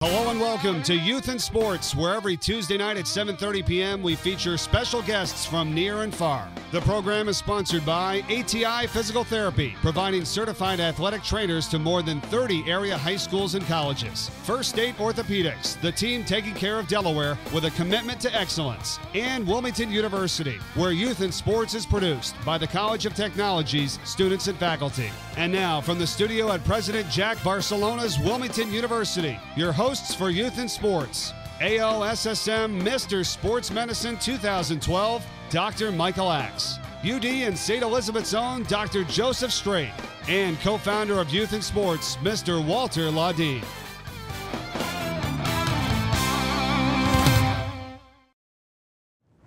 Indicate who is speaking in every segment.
Speaker 1: Hello and welcome to Youth in Sports, where every Tuesday night at 7:30 p.m. we feature special guests from near and far. The program is sponsored by ATI Physical Therapy, providing certified athletic trainers to more than 30 area high schools and colleges. First State Orthopedics, the team taking care of Delaware with a commitment to excellence. And Wilmington University, where Youth in Sports is produced by the College of Technology's students and faculty. And now, from the studio at President Jack Barcelona's Wilmington University, your hosts for Youth in Sports, AOSSM Mr. Sports Medicine 2012, Dr. Michael Axe, UD and St. Elizabeth's own Dr. Joseph Strait, and co-founder of Youth in Sports, Mr. Walter Laudine.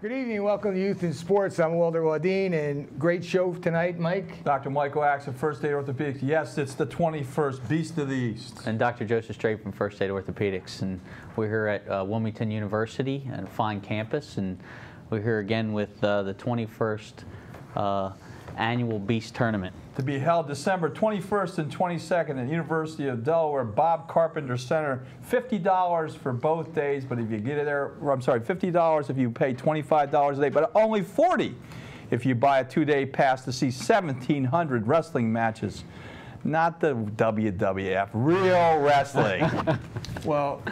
Speaker 2: Good evening, welcome to Youth in Sports. I'm Walter Laudine, and great show tonight, Mike.
Speaker 3: Dr. Michael Axe of First State Orthopedics. Yes, it's the 21st Beast of the East.
Speaker 4: And Dr. Joseph Strait from First State Orthopedics. And we're here at Wilmington University and a fine campus. And we're here again with the 21st annual Beast Tournament.
Speaker 3: To be held December 21st and 22nd at the University of Delaware, Bob Carpenter Center. $50 for both days, but if you get there, I'm sorry, $50 if you pay $25 a day, but only $40 if you buy a 2-day pass to see 1,700 wrestling matches. Not the WWF, real wrestling.
Speaker 2: Well,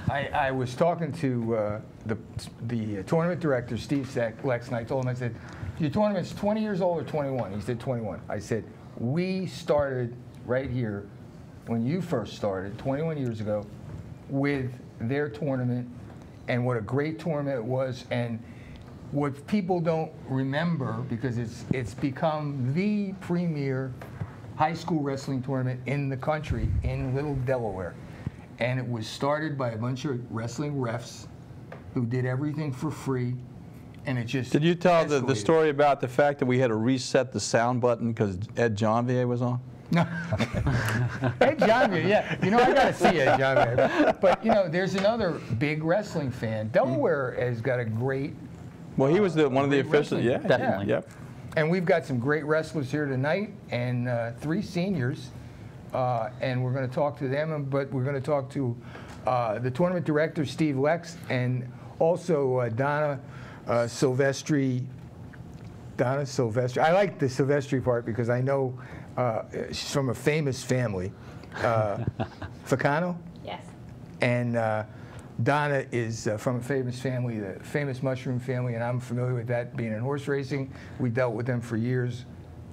Speaker 2: I was talking to the tournament director, Steve Lex, and I told him, I said, your tournament's 20 years old or 21? He said 21. I said, we started right here when you first started 21 years ago with their tournament, and what a great tournament it was. And what people don't remember, because it's become the premier high school wrestling tournament in the country in Little Delaware. And it was started by a bunch of wrestling refs who did everything for free. And it just
Speaker 3: Did you tell the
Speaker 2: escalated.
Speaker 3: story about the fact that we had to reset the sound button because Ed Jonvier was on?
Speaker 2: No. Ed Jonvier, yeah. You know, I got to see Ed Jonvier. But, you know, there's another big wrestling fan. Delaware has got a great...
Speaker 3: Well, he was one of the officials. Yeah,
Speaker 4: Definitely.
Speaker 3: Yep.
Speaker 2: And we've got some great wrestlers here tonight, and 3 seniors. And we're going to talk to them, but we're going to talk to the tournament director, Steve Lex, and also Donna Silvestri. Donna Silvestri. I like the Silvestri part because I know she's from a famous family. Ficano?
Speaker 5: Yes.
Speaker 2: And Donna is from a famous family, the famous Mushroom family, and I'm familiar with that, being in horse racing. We dealt with them for years.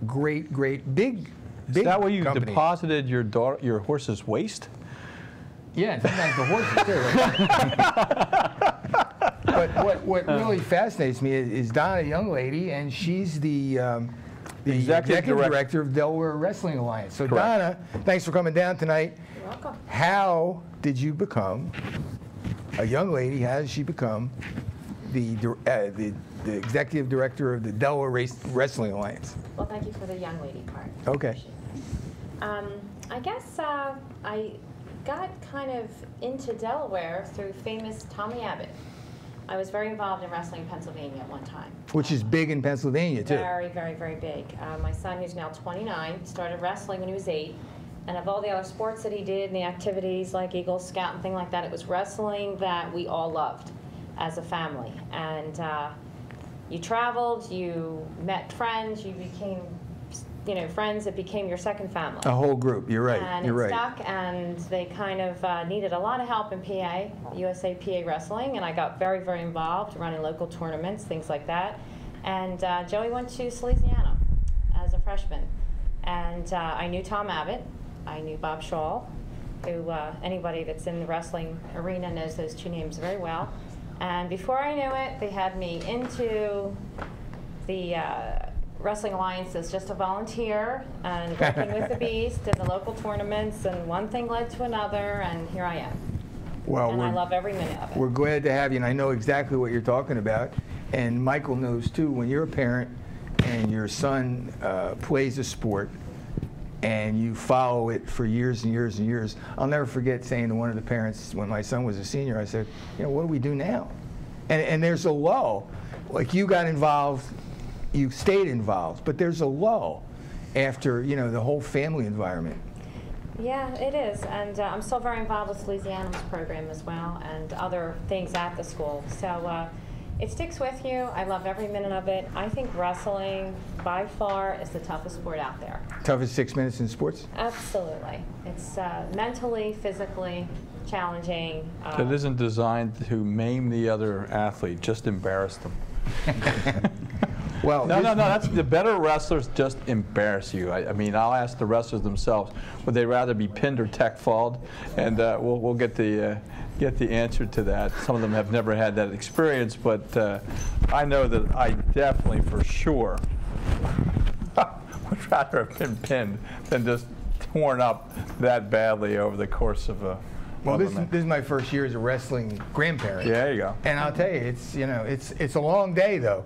Speaker 2: Great, big
Speaker 3: Is that where you
Speaker 2: company.
Speaker 3: deposited your horse's waist?
Speaker 2: Yeah, and sometimes the horses too. But what really fascinates me is Donna, a young lady, and she's the executive director of Delaware Wrestling Alliance. So
Speaker 3: Correct.
Speaker 2: Donna, thanks for coming down tonight.
Speaker 5: You're welcome.
Speaker 2: How did you become a young lady? How did she become the executive director of the Delaware Wrestling Alliance?
Speaker 5: Well, thank you for the young lady part.
Speaker 2: Okay.
Speaker 5: I guess I got kind of into Delaware through famous Tommy Abbott. I was very involved in wrestling in Pennsylvania at one time.
Speaker 2: Which is big in Pennsylvania, too.
Speaker 5: Very, very big. My son, who's now 29, started wrestling when he was 8. And of all the other sports that he did and the activities like Eagle Scout and things like that, it was wrestling that we all loved as a family. And you traveled, you met friends, you became friends that became your second family.
Speaker 2: A whole group, you're right.
Speaker 5: And
Speaker 2: you're
Speaker 5: it
Speaker 2: right.
Speaker 5: stuck, and they kind of needed a lot of help in PA, USA PA Wrestling, and I got very, very involved, running local tournaments, things like that. And Joey went to Salesiano as a freshman. And I knew Tom Abbott, I knew Bob Shaw, who anybody that's in the wrestling arena knows those 2 names very well. And before I knew it, they had me into the Wrestling Alliance as just a volunteer and working with the Beast in the local tournaments, and one thing led to another, and here I am.
Speaker 2: Well,
Speaker 5: and I love every minute of it.
Speaker 2: We're glad to have you, and I know exactly what you're talking about. And Michael knows too, when you're a parent and your son plays a sport and you follow it for years and years and years. I'll never forget saying to one of the parents when my son was a senior, I said, what do we do now? And there's a lull. Like, you got involved, you stayed involved, but there's a lull after, the whole family environment.
Speaker 5: Yeah, it is, and I'm still very involved with Louisiana's program as well, and other things at the school. So it sticks with you. I love every minute of it. I think wrestling, by far, is the toughest sport out there.
Speaker 2: Toughest 6 minutes in sports?
Speaker 5: Absolutely. It's mentally, physically challenging.
Speaker 3: It isn't designed to maim the other athlete, just embarrass them.
Speaker 2: Well,
Speaker 3: No, that's the better wrestlers just embarrass you. I mean, I'll ask the wrestlers themselves, would they rather be pinned or tech-falled? And we'll get the answer to that. Some of them have never had that experience, but I know that I definitely, for sure, would rather have been pinned than just torn up that badly over the course of a.
Speaker 2: Well, this is my first year as a wrestling grandparent.
Speaker 3: Yeah, there you go.
Speaker 2: And I'll tell you, it's a long day though.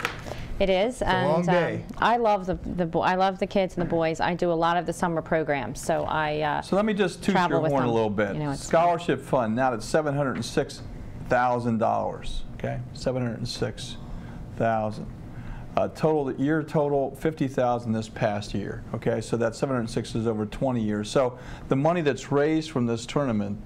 Speaker 5: It is, and
Speaker 2: long day.
Speaker 5: I love I love the kids and the boys. I do a lot of the summer programs, so I
Speaker 3: So let me just toot your horn a little bit. Scholarship fund now that's $706,000. Okay, $706,000. Year total $50,000 this past year. Okay, so that 706 is over 20 years. So the money that's raised from this tournament,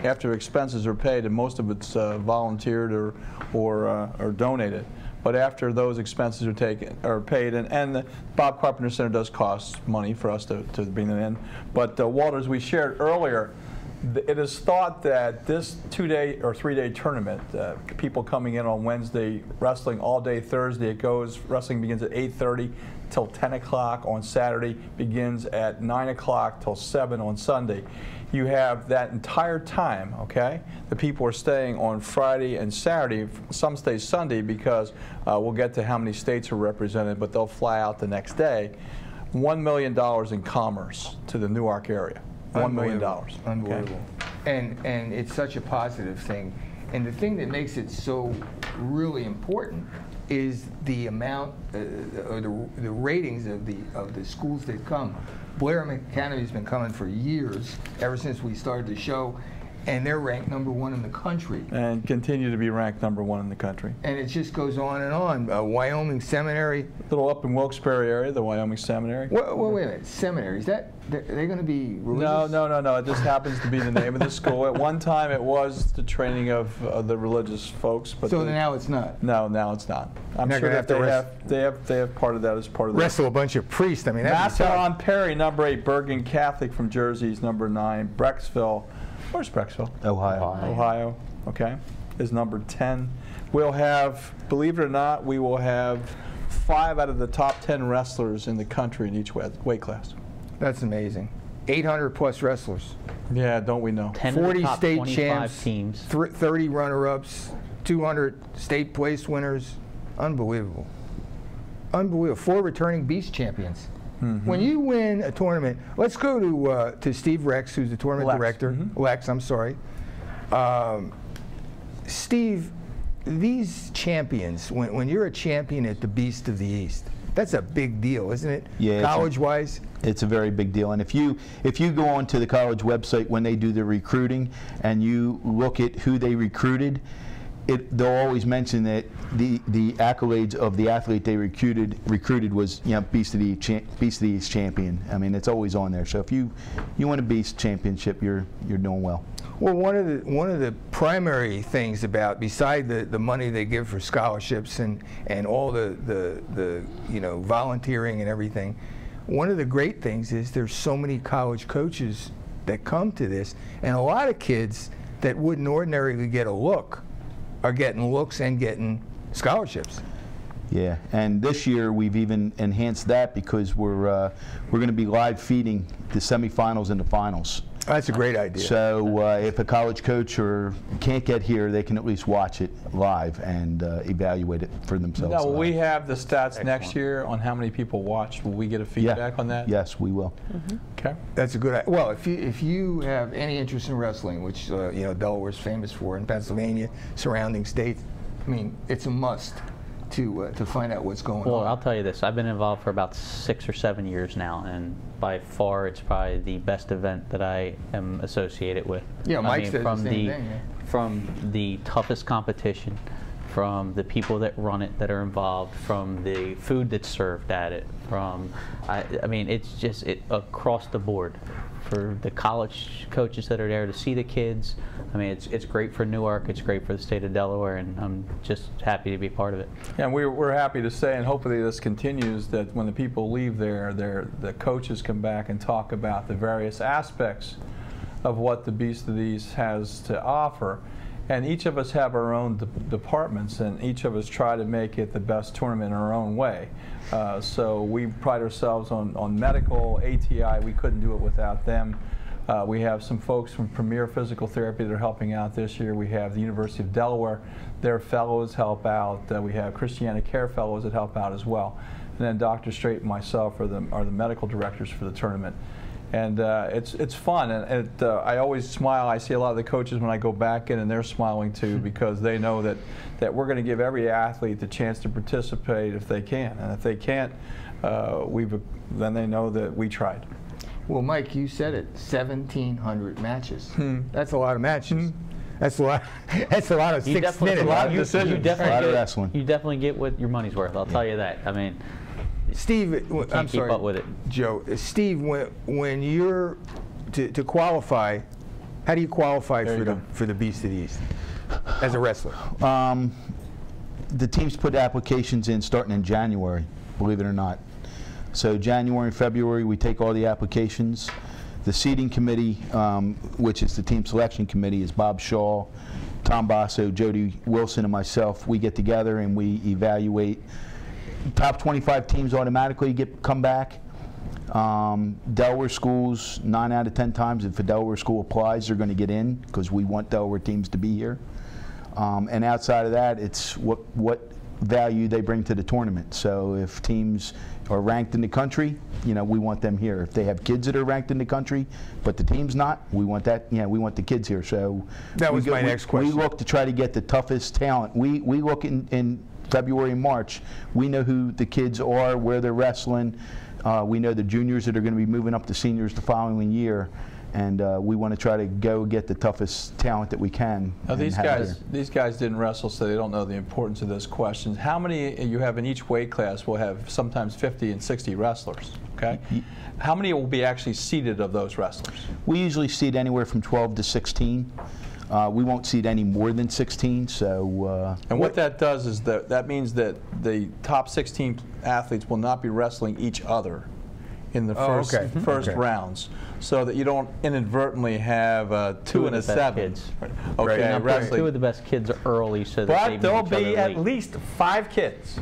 Speaker 3: after expenses are paid, and most of it's volunteered or donated. But after those expenses are paid, and the Bob Carpenter Center does cost money for us to bring them in. But Walter, as we shared earlier, it is thought that this 2-day or 3-day tournament, people coming in on Wednesday, wrestling all day Thursday, wrestling begins at 8:30 till 10 o'clock on Saturday, begins at 9 o'clock till 7 on Sunday. You have that entire time, okay? The people are staying on Friday and Saturday. Some stay Sunday because we'll get to how many states are represented, but they'll fly out the next day. $1 million in commerce to the Newark area. $1 million.
Speaker 2: Unbelievable. Okay. And it's such a positive thing. And the thing that makes it so really important is the amount, or the ratings of the schools that come. Blair Academy's been coming for years, ever since we started the show, and they're ranked #1 in the country.
Speaker 3: And continue to be ranked #1 in the country.
Speaker 2: And it just goes on and on. Wyoming Seminary.
Speaker 3: A little up in Wilkes-Barre area, the Wyoming Seminary.
Speaker 2: Well, wait a minute. Seminary, is that, they're going to be religious?
Speaker 3: No. It just happens to be the name of the school. At one time, it was the training of the religious folks. But
Speaker 2: so now it's not?
Speaker 3: No, now it's not. I'm sure that they have part of that as part of the
Speaker 2: wrestle a bunch of priests. I mean,
Speaker 3: Massillon Perry, #8, Bergen Catholic from Jersey is #9. Brecksville. Where's Brecksville? Ohio, okay, is #10. We'll have, believe it or not, we will have 5 out of the top 10 wrestlers in the country in each weight class.
Speaker 2: That's amazing. 800 plus wrestlers.
Speaker 3: Yeah, don't we know?
Speaker 2: 40 state champs,
Speaker 4: teams.
Speaker 2: 30 runner-ups, 200 state place winners. Unbelievable. Unbelievable. 4 returning Beast champions. Mm-hmm. When you win a tournament, let's go to Steve Rex, who's the tournament director. Mm-hmm. Lex, I'm sorry. Steve, these champions, when you're a champion at the Beast of the East, that's a big deal, isn't it?
Speaker 6: Yeah.
Speaker 2: College-wise?
Speaker 6: It's a very big deal. And if you go onto the college website when they do the recruiting and you look at who they recruited, they'll always mention that the accolades of the athlete they recruited was Beast of the East champion. I mean, it's always on there. So if you win a Beast championship, you're doing well.
Speaker 2: Well, one of the primary things about, beside the money they give for scholarships and all the volunteering and everything, one of the great things is there's so many college coaches that come to this, and a lot of kids that wouldn't ordinarily get a look are getting looks and getting scholarships.
Speaker 6: Yeah, and this year we've even enhanced that because we're going to be live feeding the semifinals and the finals.
Speaker 2: That's a great idea.
Speaker 6: So if a college coach can't get here, they can at least watch it live and evaluate it for themselves.
Speaker 3: Now, will we have the stats next year on how many people watched? Will we get a feedback on that?
Speaker 6: Yes, we will.
Speaker 5: Mm-hmm.
Speaker 3: Okay.
Speaker 2: That's a good idea. Well, if you have any interest in wrestling, which Delaware's famous for, in Pennsylvania, surrounding states, I mean, it's a must to find out what's going on.
Speaker 4: Well, I'll tell you this. I've been involved for about 6 or 7 years now, and by far it's probably the best event that I am associated with.
Speaker 2: Yeah, Mike said the same thing. Yeah.
Speaker 4: From the toughest competition, from the people that run it that are involved, from the food that's served at it, from, I mean, it's just across the board. For the college coaches that are there to see the kids, I mean, it's great for Newark, it's great for the state of Delaware, and I'm just happy to be part of it.
Speaker 3: And we're happy to say, and hopefully this continues, that when the people leave there, the coaches come back and talk about the various aspects of what the Beast of the East has to offer. And each of us have our own departments, and each of us try to make it the best tournament in our own way. So we pride ourselves on medical, ATI. We couldn't do it without them. We have some folks from Premier Physical Therapy that are helping out this year. We have the University of Delaware. Their fellows help out. We have Christiana Care fellows that help out as well. And then Dr. Strait and myself are the medical directors for the tournament. And it's fun, and I always smile. I see a lot of the coaches when I go back in, and they're smiling too, because they know that we're going to give every athlete the chance to participate if they can, and if they can't, then they know that we tried.
Speaker 2: Well, Mike, you said it, 1,700 matches. That's a lot of matches. That's a lot. That's a lot of 6 minutes.
Speaker 3: A lot of decisions.
Speaker 4: You definitely get what your money's worth. I'll tell you that. I mean,
Speaker 2: Steve, I'm
Speaker 4: keep
Speaker 2: sorry,
Speaker 4: up with it.
Speaker 2: Joe. Steve, when you're to qualify, how do you qualify for the Beast of the East as a wrestler?
Speaker 6: The teams put applications in starting in January, believe it or not. So January and February, we take all the applications. The seating committee, which is the team selection committee, is Bob Shaw, Tom Basso, Jody Wilson, and myself. We get together and we evaluate. Top 25 teams automatically come back. Delaware schools, 9 out of 10 times, if a Delaware school applies, they're going to get in because we want Delaware teams to be here. And outside of that, it's what value they bring to the tournament. So if teams are ranked in the country, we want them here. If they have kids that are ranked in the country, but the team's not, we want that. We want the kids here. So
Speaker 2: that was my next question.
Speaker 6: We look to try to get the toughest talent. We look in February and March. We know who the kids are, where they're wrestling. We know the juniors that are going to be moving up to seniors the following year, and we want to try to go get the toughest talent that we can.
Speaker 3: Now these guys didn't wrestle, so they don't know the importance of this question. How many you have in each weight class will have sometimes 50 and 60 wrestlers, okay? How many will be actually seated of those wrestlers?
Speaker 6: We usually seat anywhere from 12 to 16. We won't seat any more than 16. So.
Speaker 3: And what that does is that means that the top 16 athletes will not be wrestling each other in the first rounds, so that you don't inadvertently have 2 and a 7.
Speaker 4: Okay, wrestling. 2 of the best kids are early, so that
Speaker 3: but there'll be at least 5 kids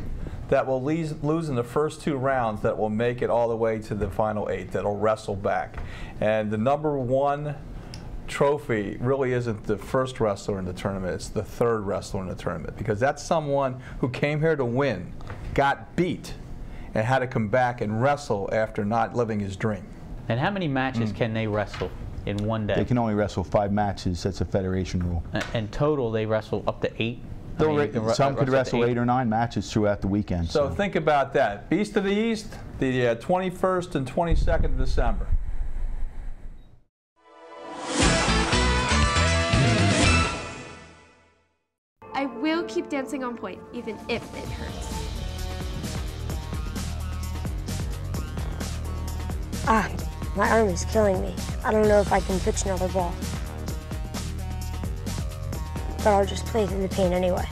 Speaker 3: that will lose in the first 2 rounds that will make it all the way to the final 8 that'll wrestle back, and the #1 trophy really isn't the first wrestler in the tournament, it's the 3rd wrestler in the tournament, because that's someone who came here to win, got beat, and had to come back and wrestle after not living his dream.
Speaker 4: And how many matches can they wrestle in one day?
Speaker 6: They can only wrestle 5 matches. That's a federation rule.
Speaker 4: And total, they wrestle up to 8?
Speaker 6: Some could wrestle 8 or 9 matches throughout the weekend.
Speaker 3: So think about that. Beast of the East, the 21st and 22nd of December.
Speaker 7: I will keep dancing on point, even if it hurts.
Speaker 8: My arm is killing me. I don't know if I can pitch another ball. But I'll just play through the pain anyway.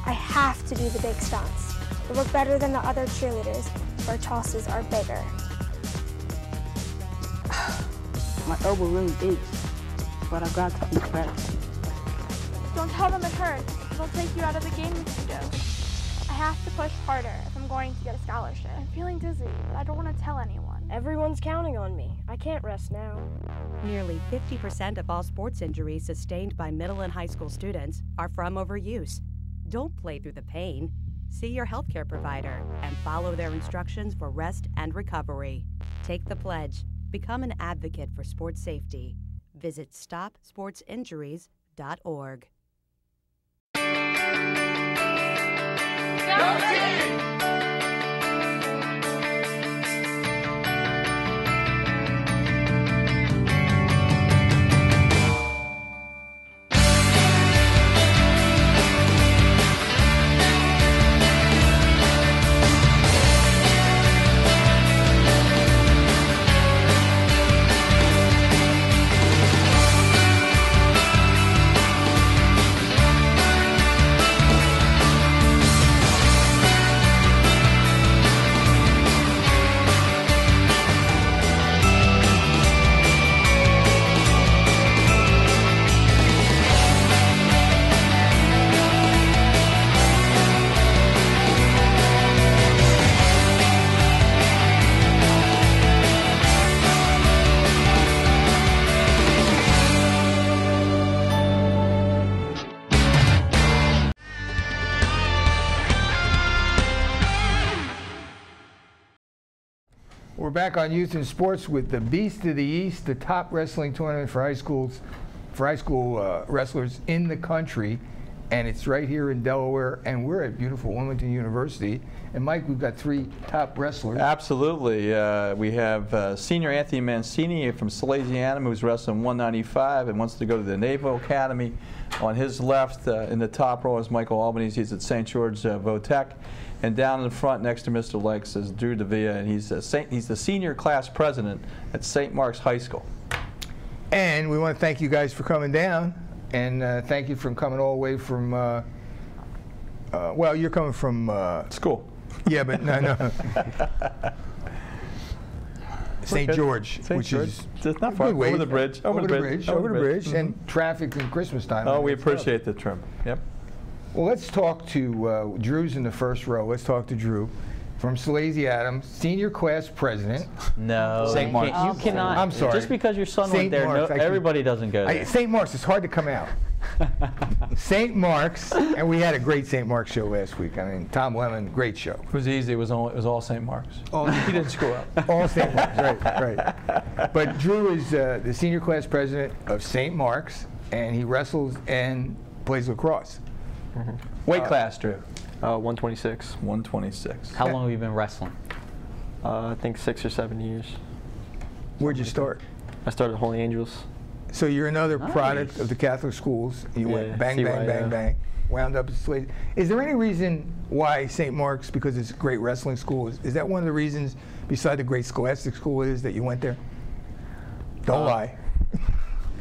Speaker 9: I have to do the big stunts. To look better than the other cheerleaders, our tosses are bigger.
Speaker 10: My elbow really aches, but I've got to keep practicing.
Speaker 9: Don't tell them it hurts. They'll take you out of the game if you do. I have to push harder if I'm going to get a scholarship. I'm feeling dizzy, but I don't want to tell anyone.
Speaker 8: Everyone's counting on me. I can't rest now.
Speaker 11: Nearly 50% of all sports injuries sustained by middle and high school students are from overuse. Don't play through the pain. See your healthcare provider and follow their instructions for rest and recovery. Take the pledge. Become an advocate for sports safety. Visit stopsportsinjuries.org.
Speaker 12: Go team!
Speaker 2: We're back on Youth in Sports with the Beast of the East, the top wrestling tournament for high school wrestlers in the country, and it's right here in Delaware. And we're at beautiful Wilmington University. And Mike, we've got 3 top wrestlers.
Speaker 3: Absolutely. We have senior Anthony Mancini from Salesianum, who's wrestling 195 and wants to go to the Naval Academy. On his left, in the top row, is Michael Albanese. He's at St. George Votech. And down in the front, next to Mr. Lex, is Drew DeVilla, and he's the senior class president at St. Mark's High School.
Speaker 2: And we want to thank you guys for coming down, and thank you for coming all the way from. Well, you're coming from
Speaker 3: school.
Speaker 2: Yeah, but no. St. George, which is
Speaker 3: it's not far. Over the bridge. Over the bridge.
Speaker 2: And traffic in Christmas time.
Speaker 3: Oh, we appreciate the trim. Yep.
Speaker 2: Well, let's talk to Drew's in the first row. Let's talk to Drew from Salesianum, senior class president.
Speaker 4: No,
Speaker 2: St. Mark's.
Speaker 4: You cannot.
Speaker 2: I'm sorry.
Speaker 4: Just because your son went there, everybody doesn't go there.
Speaker 2: St. Mark's, it's hard to come out. St. Mark's, and we had a great St. Mark's show last week. I mean, Tom Lemon, great show.
Speaker 3: It was easy. It was all St. Mark's. He didn't screw up.
Speaker 2: All St. Mark's, right. But Drew is the senior class president of St. Mark's, and he wrestles and plays lacrosse.
Speaker 3: Weight class, Drew?
Speaker 12: 126.
Speaker 3: 126.
Speaker 4: How long have you been wrestling?
Speaker 12: I think 6 or 7 years.
Speaker 2: Where'd you start?
Speaker 12: I started at Holy Angels.
Speaker 2: So you're another product of the Catholic schools. You went bang, bang, bang, bang, wound up at Slade. Is there any reason why St. Mark's, because it's a great wrestling school, is that one of the reasons, beside the great scholastic school it is, that you went there? Don't lie.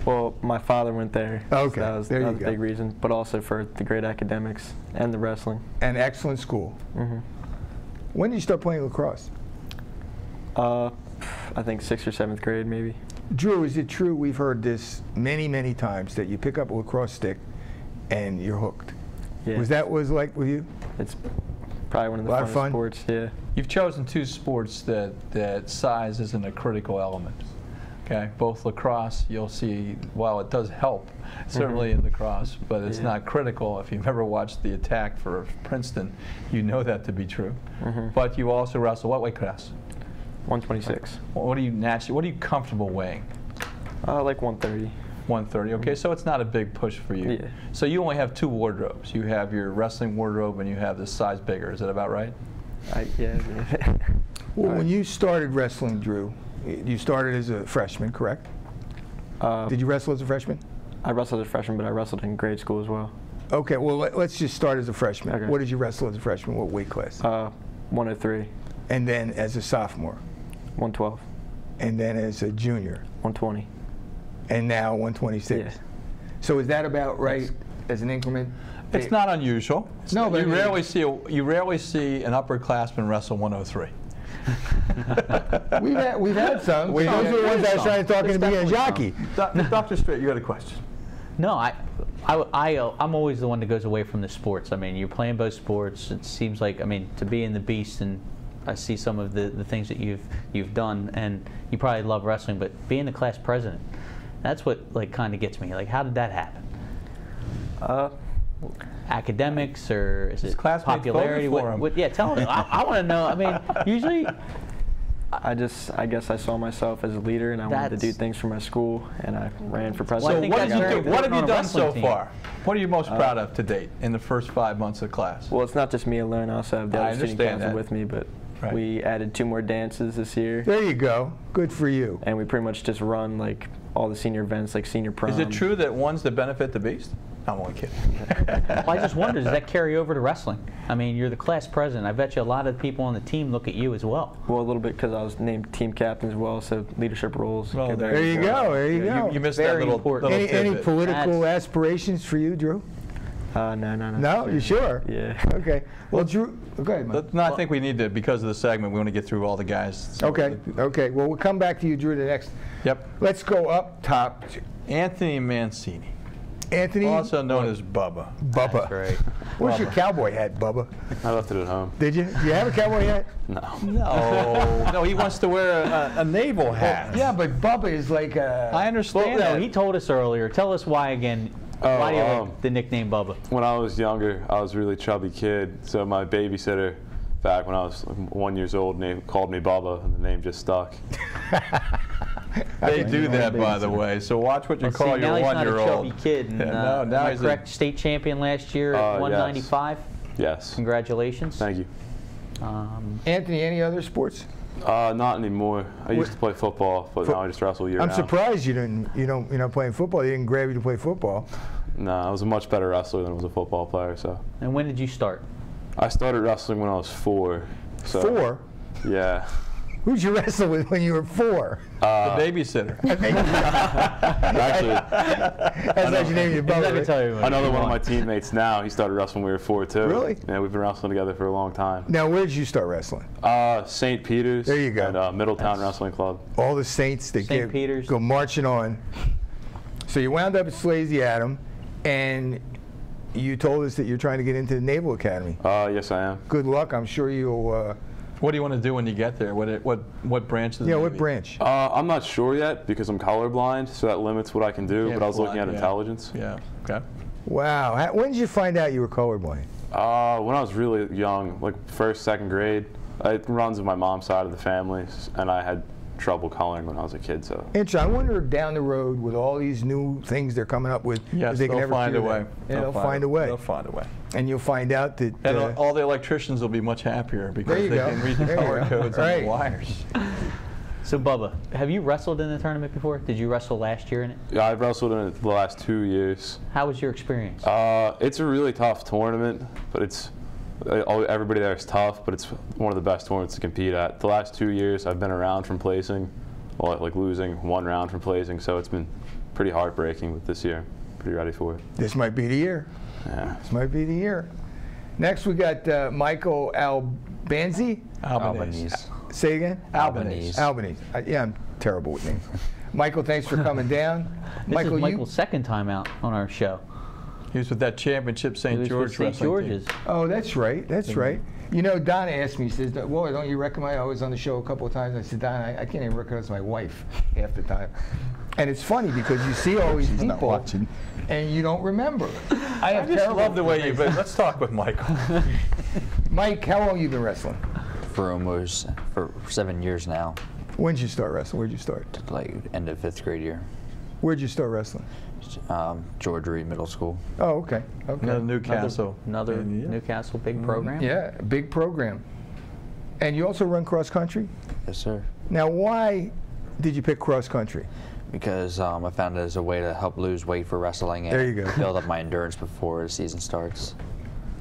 Speaker 12: Well, my father went there.
Speaker 2: Okay,
Speaker 12: so that was a big reason, but also for the great academics and the wrestling.
Speaker 2: An excellent school. When did you start playing lacrosse?
Speaker 12: I think 6th or 7th grade, maybe.
Speaker 2: Drew, is it true, we've heard this many, many times, that you pick up a lacrosse stick and you're hooked?
Speaker 12: Yeah.
Speaker 2: Was that what it was like with you?
Speaker 12: It's probably one of the funnest sports, yeah.
Speaker 3: You've chosen 2 sports that size isn't a critical element. Okay, both lacrosse, you'll see, while it does help, certainly in lacrosse, but it's not critical. If you've ever watched The Attack for Princeton, you know that to be true. But you also wrestle what weight class?
Speaker 12: 126.
Speaker 3: What are you comfortable weighing?
Speaker 12: Like 130.
Speaker 3: 130, okay, so it's not a big push for you.
Speaker 12: Yeah.
Speaker 3: So you only have 2 wardrobes. You have your wrestling wardrobe and you have this size bigger. Is that about right?
Speaker 12: Yeah.
Speaker 2: Well, when you started wrestling, Drew, you started as a freshman, correct? Did you wrestle as a freshman?
Speaker 12: I wrestled as a freshman, but I wrestled in grade school as well.
Speaker 2: Okay, well, let's just start as a freshman.
Speaker 12: Okay.
Speaker 2: What did you wrestle as a freshman? What weight class?
Speaker 12: 103.
Speaker 2: And then as a sophomore?
Speaker 12: 112.
Speaker 2: And then as a junior?
Speaker 12: 120.
Speaker 2: And now 126.
Speaker 12: Yeah.
Speaker 2: So is that about right as an increment?
Speaker 3: It's not unusual.
Speaker 2: No, but
Speaker 3: you rarely see an upperclassman wrestle 103.
Speaker 2: we've had some. Those are the ones I was trying to talk into being a jockey.
Speaker 3: Dr. Strait, you got a question?
Speaker 4: No, I'm always the one that goes away from the sports. I mean, you're playing both sports. It seems like, I mean, to be in the Beast, and I see some of the things that you've done, and you probably love wrestling, but being the class president, that's what like kind of gets me. Like, how did that happen? Academics, or is it popularity? Yeah, tell me. I want to know. I mean, usually.
Speaker 12: I guess I saw myself as a leader, and I wanted to do things for my school, and I ran for president.
Speaker 3: So what have you done so far? What are you most proud of to date in the first 5 months of class?
Speaker 12: Well, it's not just me alone. I also have the other student council with me, but we added 2 more dances this year.
Speaker 2: There you go. Good for you.
Speaker 12: And we pretty much just run like all the senior events, like senior prom.
Speaker 3: Is it true that one's the benefit the Beast? I'm only kidding.
Speaker 4: Well, I just wonder, does that carry over to wrestling? I mean, you're the class president. I bet you a lot of people on the team look at you as well.
Speaker 12: Well, a little bit, because I was named team captain as well, so leadership roles.
Speaker 2: Well, there you go. There you go.
Speaker 3: You missed that little
Speaker 2: Any political aspirations for you, Drew?
Speaker 12: No.
Speaker 2: No? You sure?
Speaker 12: Yeah.
Speaker 2: Okay. Well, Drew, go ahead, Mike.
Speaker 3: No, I think we need to, because of the segment, we want to get through all the guys.
Speaker 2: Okay. Okay. Well, we'll come back to you, Drew, the next.
Speaker 3: Yep.
Speaker 2: Let's go up top.
Speaker 3: Anthony Mancini.
Speaker 2: Anthony,
Speaker 3: also known as Bubba.
Speaker 2: Bubba.
Speaker 6: That's great.
Speaker 2: Where's your cowboy hat, Bubba?
Speaker 6: I left it at home.
Speaker 2: Did you? Do you have a cowboy hat?
Speaker 6: No.
Speaker 3: No, he wants to wear a naval hat.
Speaker 2: Yeah, but Bubba is like a...
Speaker 3: I understand
Speaker 4: that. No, he told us earlier. Tell us why again. Why do you like the nickname Bubba?
Speaker 13: When I was younger, I was a really chubby kid, so my babysitter back when I was like 1 year old, and they called me Bubba, and the name just stuck.
Speaker 3: They do that, by the way. So watch what you call your 1 year old.
Speaker 4: Now he's not a chubby kid. And,
Speaker 3: now he's
Speaker 4: correct. State champion last year at 195.
Speaker 13: Yes.
Speaker 4: Congratulations.
Speaker 13: Thank you.
Speaker 2: Anthony, any other sports?
Speaker 13: Not anymore. I used to play football, but now I just wrestle year round.
Speaker 2: I'm surprised you're not playing football. They didn't grab you to play football.
Speaker 13: No, I was a much better wrestler than I was a football player. So.
Speaker 4: And when did you start?
Speaker 13: I started wrestling when I was 4. So,
Speaker 2: 4?
Speaker 13: Yeah.
Speaker 2: Who'd you wrestle with when you were 4?
Speaker 3: The babysitter.
Speaker 13: Actually,
Speaker 2: that's how you named your brother.
Speaker 13: Another one of my teammates now, he started wrestling when we were 4 too.
Speaker 2: Really?
Speaker 13: Yeah, we've been wrestling together for a long time.
Speaker 2: Now, where did you start wrestling?
Speaker 13: St. Peter's.
Speaker 2: There you go.
Speaker 13: And Middletown Wrestling Club.
Speaker 2: All the Saints that go marching on. So you wound up at Swayze Adam, and you told us that you're trying to get into the Naval Academy.
Speaker 13: Yes, I am.
Speaker 2: Good luck. I'm sure you'll.
Speaker 3: What do you want to do when you get there? What branch?
Speaker 2: Yeah, what branch?
Speaker 13: I'm not sure yet because I'm colorblind, so that limits what I can do. But I was looking at intelligence.
Speaker 3: Yeah. Okay.
Speaker 2: Wow. When did you find out you were colorblind?
Speaker 13: When I was really young, like 1st, 2nd grade. It runs with my mom's side of the family, and I had trouble coloring when I was a kid. So.
Speaker 2: Interesting. I wonder if down the road, with all these new things they're coming up with,
Speaker 3: yes,
Speaker 2: they can ever
Speaker 3: find a way.
Speaker 2: Yeah, they'll find a way.
Speaker 3: They'll find a way.
Speaker 2: And you'll find out that.
Speaker 3: And all the electricians will be much happier because they can read the color codes on the wires.
Speaker 4: So, Bubba, have you wrestled in the tournament before? Did you wrestle last year in it?
Speaker 13: Yeah, I've wrestled in it the last 2 years.
Speaker 4: How was your experience?
Speaker 13: It's a really tough tournament, but everybody there is tough, but it's one of the best tournaments to compete at. The last 2 years, I've been around from placing, like losing 1 round from placing, so it's been pretty heartbreaking. But this year, pretty ready for it.
Speaker 2: This might be the year.
Speaker 13: Yeah.
Speaker 2: This might be the year. Next, we got Michael Albanese. Say again?
Speaker 3: Albanese.
Speaker 2: Albanese. Yeah, I'm terrible with names. Michael, thanks for coming down.
Speaker 4: This is Michael's second time out on our show.
Speaker 3: He was with that championship St. George
Speaker 4: St. George's.
Speaker 2: Oh, that's right. That's right. You know, Donna asked me, she says, well, don't you recognize, I was on the show a couple of times. I said, Donna, I can't even recognize my wife half the time. And it's funny because you see all these people and you don't remember.
Speaker 3: I just love the way you've been. Let's talk with Michael.
Speaker 2: Mike, how long have you been wrestling?
Speaker 14: For 7 years now.
Speaker 2: When did you start wrestling? Where'd you start?
Speaker 14: Like end of 5th grade year.
Speaker 2: Where'd you start wrestling?
Speaker 14: George Reed Middle School.
Speaker 2: Oh, okay.
Speaker 3: Newcastle.
Speaker 4: Another Newcastle big program.
Speaker 2: Yeah, big program. And you also run cross country?
Speaker 14: Yes, sir.
Speaker 2: Now, why did you pick cross country?
Speaker 14: Because I found it as a way to help lose weight for wrestling and build up my endurance before the season starts.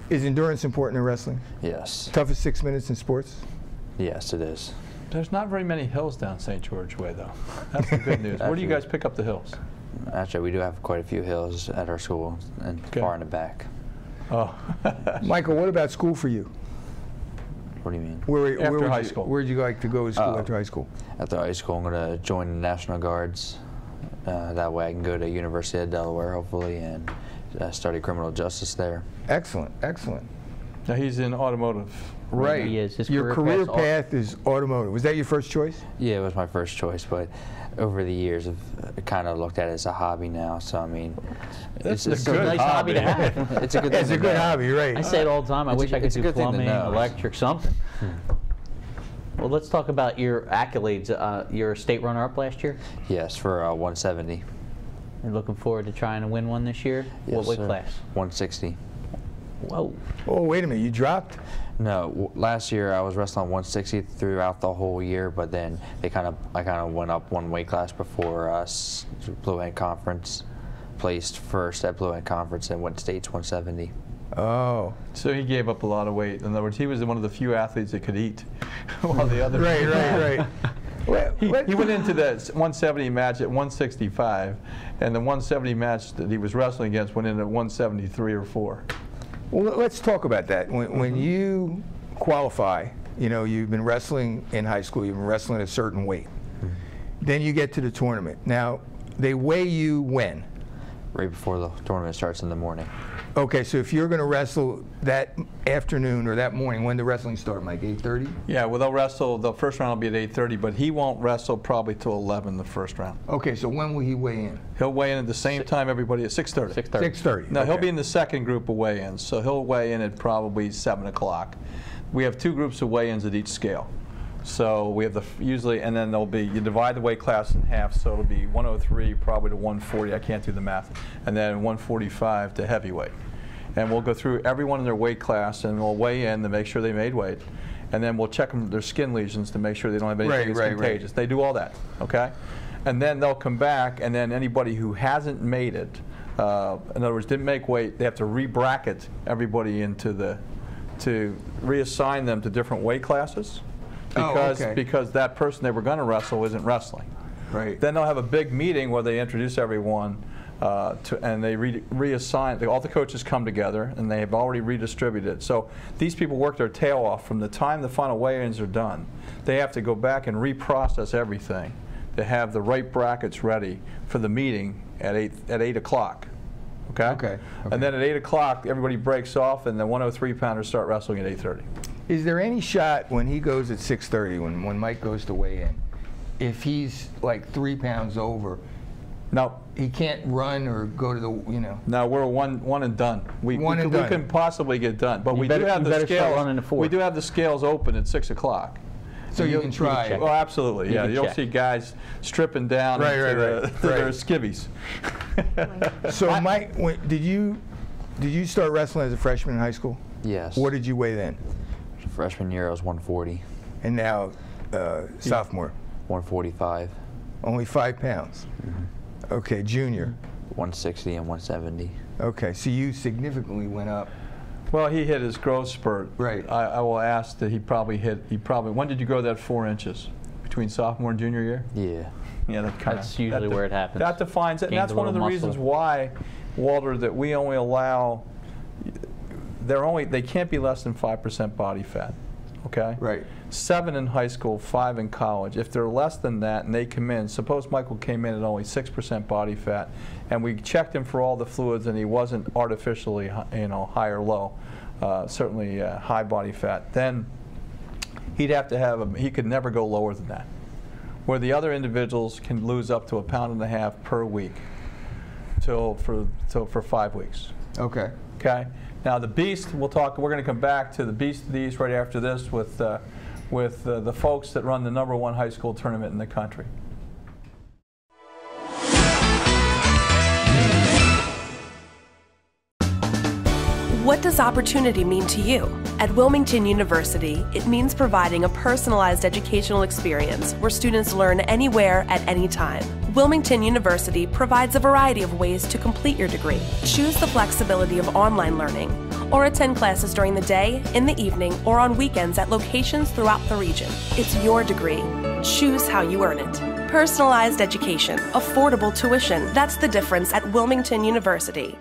Speaker 2: Is endurance important in wrestling?
Speaker 14: Yes.
Speaker 2: Toughest 6 minutes in sports?
Speaker 14: Yes, it is.
Speaker 3: There's not very many hills down St. George way, though. That's the good news. Where do you guys pick up the hills?
Speaker 14: Actually, we do have quite a few hills at our school and far in the back.
Speaker 3: Oh.
Speaker 2: Michael, what about school for you?
Speaker 14: What do you mean?
Speaker 3: After high school.
Speaker 2: Where would you like to go to school after high school?
Speaker 14: After high school, I'm going to join the National Guards. That way I can go to University of Delaware, hopefully, and study criminal justice there.
Speaker 2: Excellent, excellent.
Speaker 3: Now he's in automotive.
Speaker 2: Right.
Speaker 4: He is.
Speaker 2: Your career path is automotive. Was that your first choice?
Speaker 14: Yeah, it was my first choice, but over the years I've kind of looked at it as a hobby now. So I mean,
Speaker 3: it's
Speaker 4: a nice hobby to have.
Speaker 14: It's a good.
Speaker 2: It's a good hobby, right?
Speaker 4: I say it all the time. I wish I could do plumbing, electric, something. Well, let's talk about your accolades. You're a state runner-up last year?
Speaker 14: Yes, for 170.
Speaker 4: You're looking forward to trying to win one this year?
Speaker 14: Yes,
Speaker 4: what weight
Speaker 14: sir.
Speaker 4: class?
Speaker 14: 160.
Speaker 4: Whoa.
Speaker 2: Oh, wait a minute. You dropped?
Speaker 14: No. Last year I was wrestling 160 throughout the whole year, but then I kind of went up one weight class before Blue Head Conference. Placed first at Blue Head Conference and went states 170.
Speaker 2: Oh.
Speaker 3: So he gave up a lot of weight. In other words, he was one of the few athletes that could eat, while the others.
Speaker 2: Right.
Speaker 3: He went into the 170 match at 165, and the 170 match that he was wrestling against went in at 173 or 4.
Speaker 2: Well, let's talk about that. When you qualify, you know, you've been wrestling in high school, you've been wrestling at a certain weight. Then you get to the tournament. Now, they weigh you when?
Speaker 14: Right before the tournament starts in the morning.
Speaker 2: Okay, so if you're going to wrestle that afternoon or that morning, when the wrestling start, Mike? 8:30?
Speaker 3: Yeah, well, they'll wrestle. The first round will be at 8:30, but he won't wrestle probably till 11 the first round.
Speaker 2: Okay, so when will he weigh in?
Speaker 3: He'll weigh in at the same time everybody at 6:30.
Speaker 2: 6:30.
Speaker 3: No,
Speaker 2: okay.
Speaker 3: He'll be in the second group of weigh-ins, so he'll weigh in at probably 7 o'clock. we have 2 groups of weigh-ins at each scale. So we have usually, and then there'll be, you divide the weight class in half, so it'll be 103 probably to 140, I can't do the math, and then 145 to heavyweight. And we'll go through everyone in their weight class, and we'll weigh in to make sure they made weight, and then we'll check them their skin lesions to make sure they don't have anything that's contagious. They do all that, okay? And then they'll come back, and then anybody who hasn't made it, in other words, didn't make weight, they have to re-bracket everybody into to reassign them to different weight classes. Because that person they were going to wrestle isn't wrestling.
Speaker 2: Right.
Speaker 3: Then they'll have a big meeting where they introduce everyone and they reassign. All the coaches come together and they have already redistributed. So these people work their tail off from the time the final weigh-ins are done. They have to go back and reprocess everything to have the right brackets ready for the meeting at 8 o'clock. Okay? And then at 8 o'clock, everybody breaks off, and the 103-pounders start wrestling at 8:30.
Speaker 2: Is there any shot when he goes at 6:30, when Mike goes to weigh in, if he's like 3 pounds over?
Speaker 3: No,
Speaker 2: he can't run or go to the
Speaker 3: No, we're one and done. We can possibly get done, but we do have the scales. We do have the scales open at 6 o'clock.
Speaker 2: So you can try.
Speaker 3: Oh, absolutely. Yeah, you'll see guys stripping down to their skivvies.
Speaker 2: So, Mike, did you start wrestling as a freshman in high school?
Speaker 14: Yes.
Speaker 2: What did you weigh then?
Speaker 14: Freshman year, I was 140.
Speaker 2: And now, sophomore?
Speaker 14: 145.
Speaker 2: Only 5 pounds. Mm-hmm. Okay, junior?
Speaker 14: 160 and 170.
Speaker 2: Okay, so you significantly went up.
Speaker 3: Well, he hit his growth spurt.
Speaker 2: Right.
Speaker 3: I will ask that he probably, when did you grow that 4 inches? Between sophomore and junior year?
Speaker 14: Yeah.
Speaker 3: Yeah,
Speaker 4: that's usually where it happens.
Speaker 3: That defines it, and that's one of the reasons why, Walter, that we only allow, they can't be less than 5% body fat, okay?
Speaker 2: Right.
Speaker 3: 7 in high school, 5 in college. If they're less than that and they come in, suppose Michael came in at only 6% body fat, and we checked him for all the fluids and he wasn't artificially, high or low, certainly high body fat, then he'd have to have, he could never go lower than that. Where the other individuals can lose up to 1.5 pounds per week for 5 weeks.
Speaker 2: Okay.
Speaker 3: Okay. Now the Beast, we're going to come back to the Beast of the East right after this with the folks that run the #1 high school tournament in the country.
Speaker 15: What does opportunity mean to you? At Wilmington University, it means providing a personalized educational experience where students learn anywhere at any time. Wilmington University provides a variety of ways to complete your degree. Choose the flexibility of online learning, or attend classes during the day, in the evening, or on weekends at locations throughout the region. It's your degree. Choose how you earn it. Personalized education, affordable tuition. That's the difference at Wilmington University.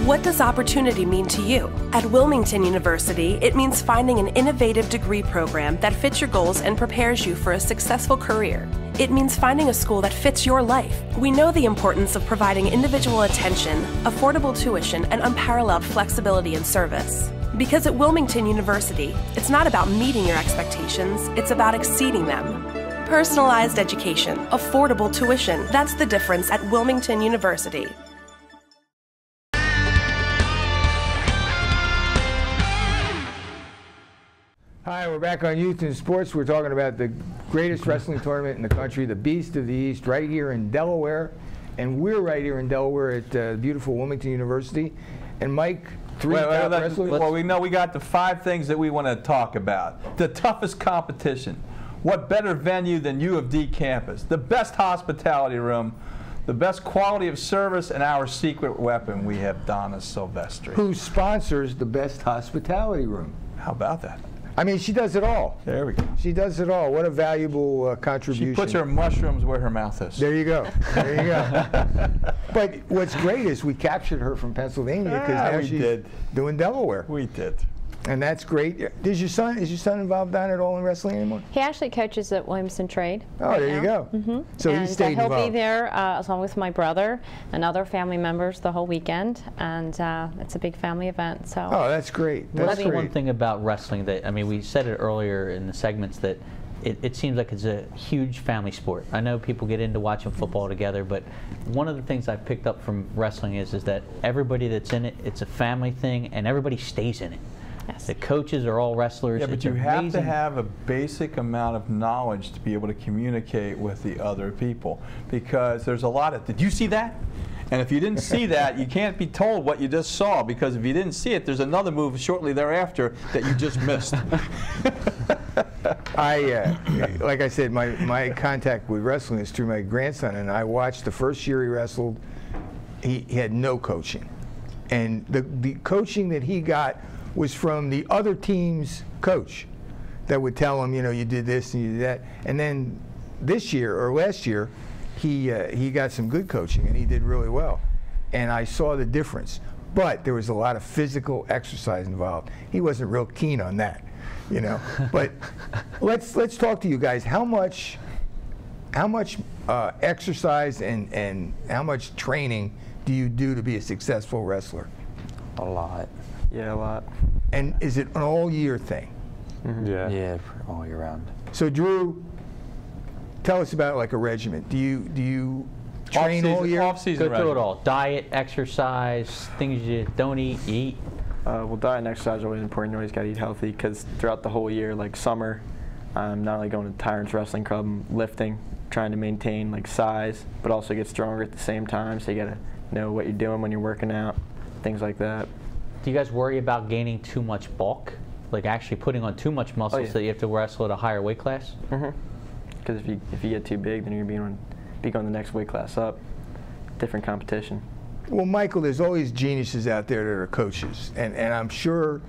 Speaker 15: What does opportunity mean to you? At Wilmington University, it means finding an innovative degree program that fits your goals and prepares you for a successful career. It means finding a school that fits your life. We know the importance of providing individual attention, affordable tuition, and unparalleled flexibility in service. Because at Wilmington University, it's not about meeting your expectations, it's about exceeding them. Personalized education, affordable tuition, that's the difference at Wilmington University.
Speaker 2: Hi, we're back on Youth in Sports. We're talking about the greatest wrestling tournament in the country, the Beast of the East, right here in Delaware. And we're right here in Delaware at beautiful Wilmington University. And Mike,
Speaker 3: well, we got the 5 things that we want to talk about. The toughest competition. What better venue than U of D campus? The best hospitality room, the best quality of service, and our secret weapon. We have Donna Silvestri,
Speaker 2: who sponsors the best hospitality room.
Speaker 3: How about that?
Speaker 2: I mean, she does it all.
Speaker 3: There we go.
Speaker 2: She does it all. What a valuable contribution.
Speaker 3: She puts her mushrooms where her mouth is.
Speaker 2: There you go. There you go. But what's great is we captured her from Pennsylvania because now she's doing Delaware.
Speaker 3: We did.
Speaker 2: And that's great. Is your son involved down at all in wrestling anymore?
Speaker 5: He actually coaches at Williamson Trade.
Speaker 2: Oh, there you go.
Speaker 5: Mm-hmm.
Speaker 2: So he stayed
Speaker 5: he'll
Speaker 2: involved.
Speaker 5: be there along with my brother and other family members the whole weekend, and it's a big family event. So.
Speaker 2: Oh, that's great.
Speaker 4: That's the one thing about wrestling that, I mean, we said it earlier in the segments that it seems like it's a huge family sport. I know people get into watching football together, but one of the things I've picked up from wrestling is that everybody that's in it, it's a family thing, and everybody stays in it. Yes. The coaches are all wrestlers.
Speaker 3: Yeah, but you have to have a basic amount of knowledge to be able to communicate with the other people, because there's a lot of, did you see that? And if you didn't see that, you can't be told what you just saw, because if you didn't see it, there's another move shortly thereafter that you just missed.
Speaker 2: Like I said, my contact with wrestling is through my grandson, and I watched the first year he wrestled. He had no coaching, and the coaching that he got was from the other team's coach that would tell him, you know, you did this and you did that. And then this year or last year, he got some good coaching and he did really well. And I saw the difference. But there was a lot of physical exercise involved. He wasn't real keen on that, you know. But let's talk to you guys. How much exercise and how much training do you do to be a successful wrestler?
Speaker 14: A lot.
Speaker 12: Yeah, a lot.
Speaker 2: And is it an all-year thing?
Speaker 13: Mm-hmm.
Speaker 14: Yeah, all year round.
Speaker 2: So Drew, tell us about like a regimen. Do you train all year?
Speaker 3: Off-season
Speaker 4: Go through it all. Diet, exercise, things you don't eat, you eat.
Speaker 12: Well, diet and exercise are always important. You always got to eat healthy, because throughout the whole year, like summer, I'm not only going to Tyrants Wrestling Club, I'm lifting, trying to maintain like size, but also get stronger at the same time. So you got to know what you're doing when you're working out, things like that.
Speaker 4: Do you guys worry about gaining too much bulk? Like actually putting on too much muscle so that you have to wrestle at a higher weight class?
Speaker 12: Mm-hmm. Because if you get too big, then you're going to be going the next weight class up. Different competition.
Speaker 2: Well, Michael, there's always geniuses out there that are coaches. And I'm sure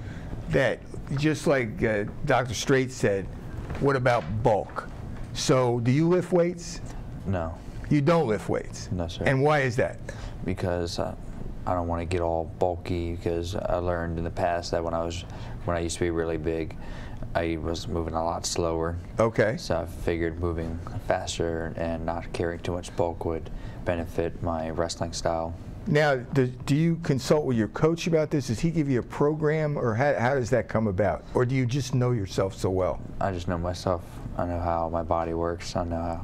Speaker 2: that just like Dr. Straight said, what about bulk? So do you lift weights?
Speaker 14: No.
Speaker 2: You don't lift weights?
Speaker 14: No, sir.
Speaker 2: And why is that?
Speaker 14: Because I don't want to get all bulky, because I learned in the past that when I used to be really big, I was moving a lot slower.
Speaker 2: Okay.
Speaker 14: So I figured moving faster and not carrying too much bulk would benefit my wrestling style.
Speaker 2: Now, do you consult with your coach about this? Does he give you a program, or how does that come about? Or do you just know yourself so well?
Speaker 14: I just know myself. I know how my body works. I know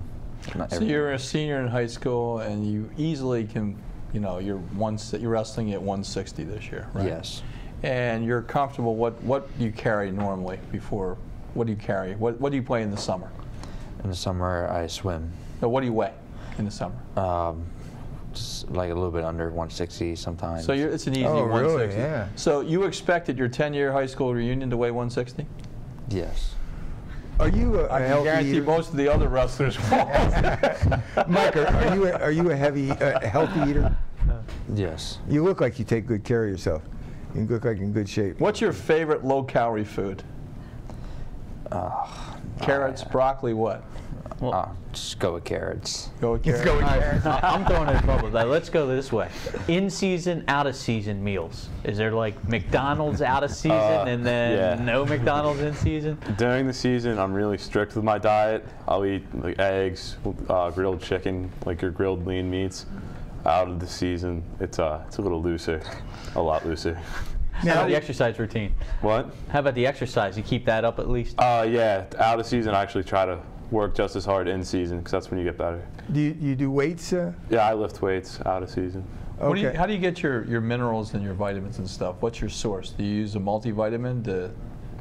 Speaker 14: how.
Speaker 3: So you're a senior in high school, and you easily can, you know, you're wrestling at 160 this year, right?
Speaker 14: Yes.
Speaker 3: And you're comfortable. What do you carry normally before? What do you carry? What do you play in the summer?
Speaker 14: In the summer, I swim.
Speaker 3: No, what do you weigh in the summer?
Speaker 14: Just like a little bit under 160 sometimes.
Speaker 3: So it's an easy 160.
Speaker 2: Really? Yeah.
Speaker 3: So you expected your 10-year high school reunion to weigh 160?
Speaker 14: Yes.
Speaker 2: Are you a
Speaker 3: I can
Speaker 2: healthy
Speaker 3: guarantee
Speaker 2: eater?
Speaker 3: most of the other wrestlers won't.
Speaker 2: Mike, are you a healthy eater?
Speaker 14: Yes.
Speaker 2: You look like you take good care of yourself. You look like in good shape.
Speaker 3: What's your favorite low-calorie food? Carrots, broccoli, what?
Speaker 14: Just go with carrots.
Speaker 3: Go with carrots.
Speaker 2: Let's go with carrots.
Speaker 4: I'm throwing in bubbles. Let's go this way. In-season, out-of-season meals. Is there like McDonald's out-of-season and then no McDonald's in-season?
Speaker 13: During the season, I'm really strict with my diet. I'll eat like eggs, grilled chicken, like your grilled lean meats. Out of the season, it's a little looser, a lot looser.
Speaker 4: How about the exercise routine?
Speaker 13: What?
Speaker 4: How about the exercise? You keep that up at least?
Speaker 13: Yeah, out of season, I actually try to work just as hard in season, because that's when you get better.
Speaker 2: Do you do weights?
Speaker 13: Yeah, I lift weights out of season.
Speaker 2: Okay.
Speaker 3: How do you get your minerals and your vitamins and stuff? What's your source? Do you use a multivitamin to?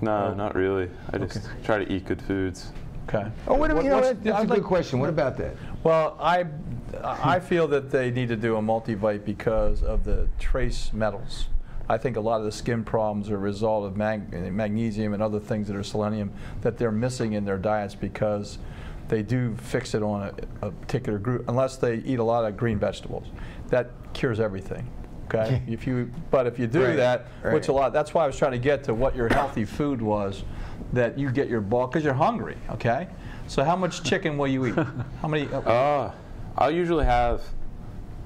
Speaker 13: No, not really. I just try to eat good foods.
Speaker 3: Okay.
Speaker 2: Oh, that's a good question. What about that?
Speaker 3: Well, I feel that they need to do a multivite because of the trace metals. I think a lot of the skin problems are a result of magnesium and other things that are selenium that they're missing in their diets, because they do fix it on a particular group, unless they eat a lot of green vegetables. That cures everything. Okay, but if you do that, which a lot, that's why I was trying to get to what your healthy food was, that you get your bulk because you're hungry. Okay, so how much chicken will you eat? How many?
Speaker 13: I usually have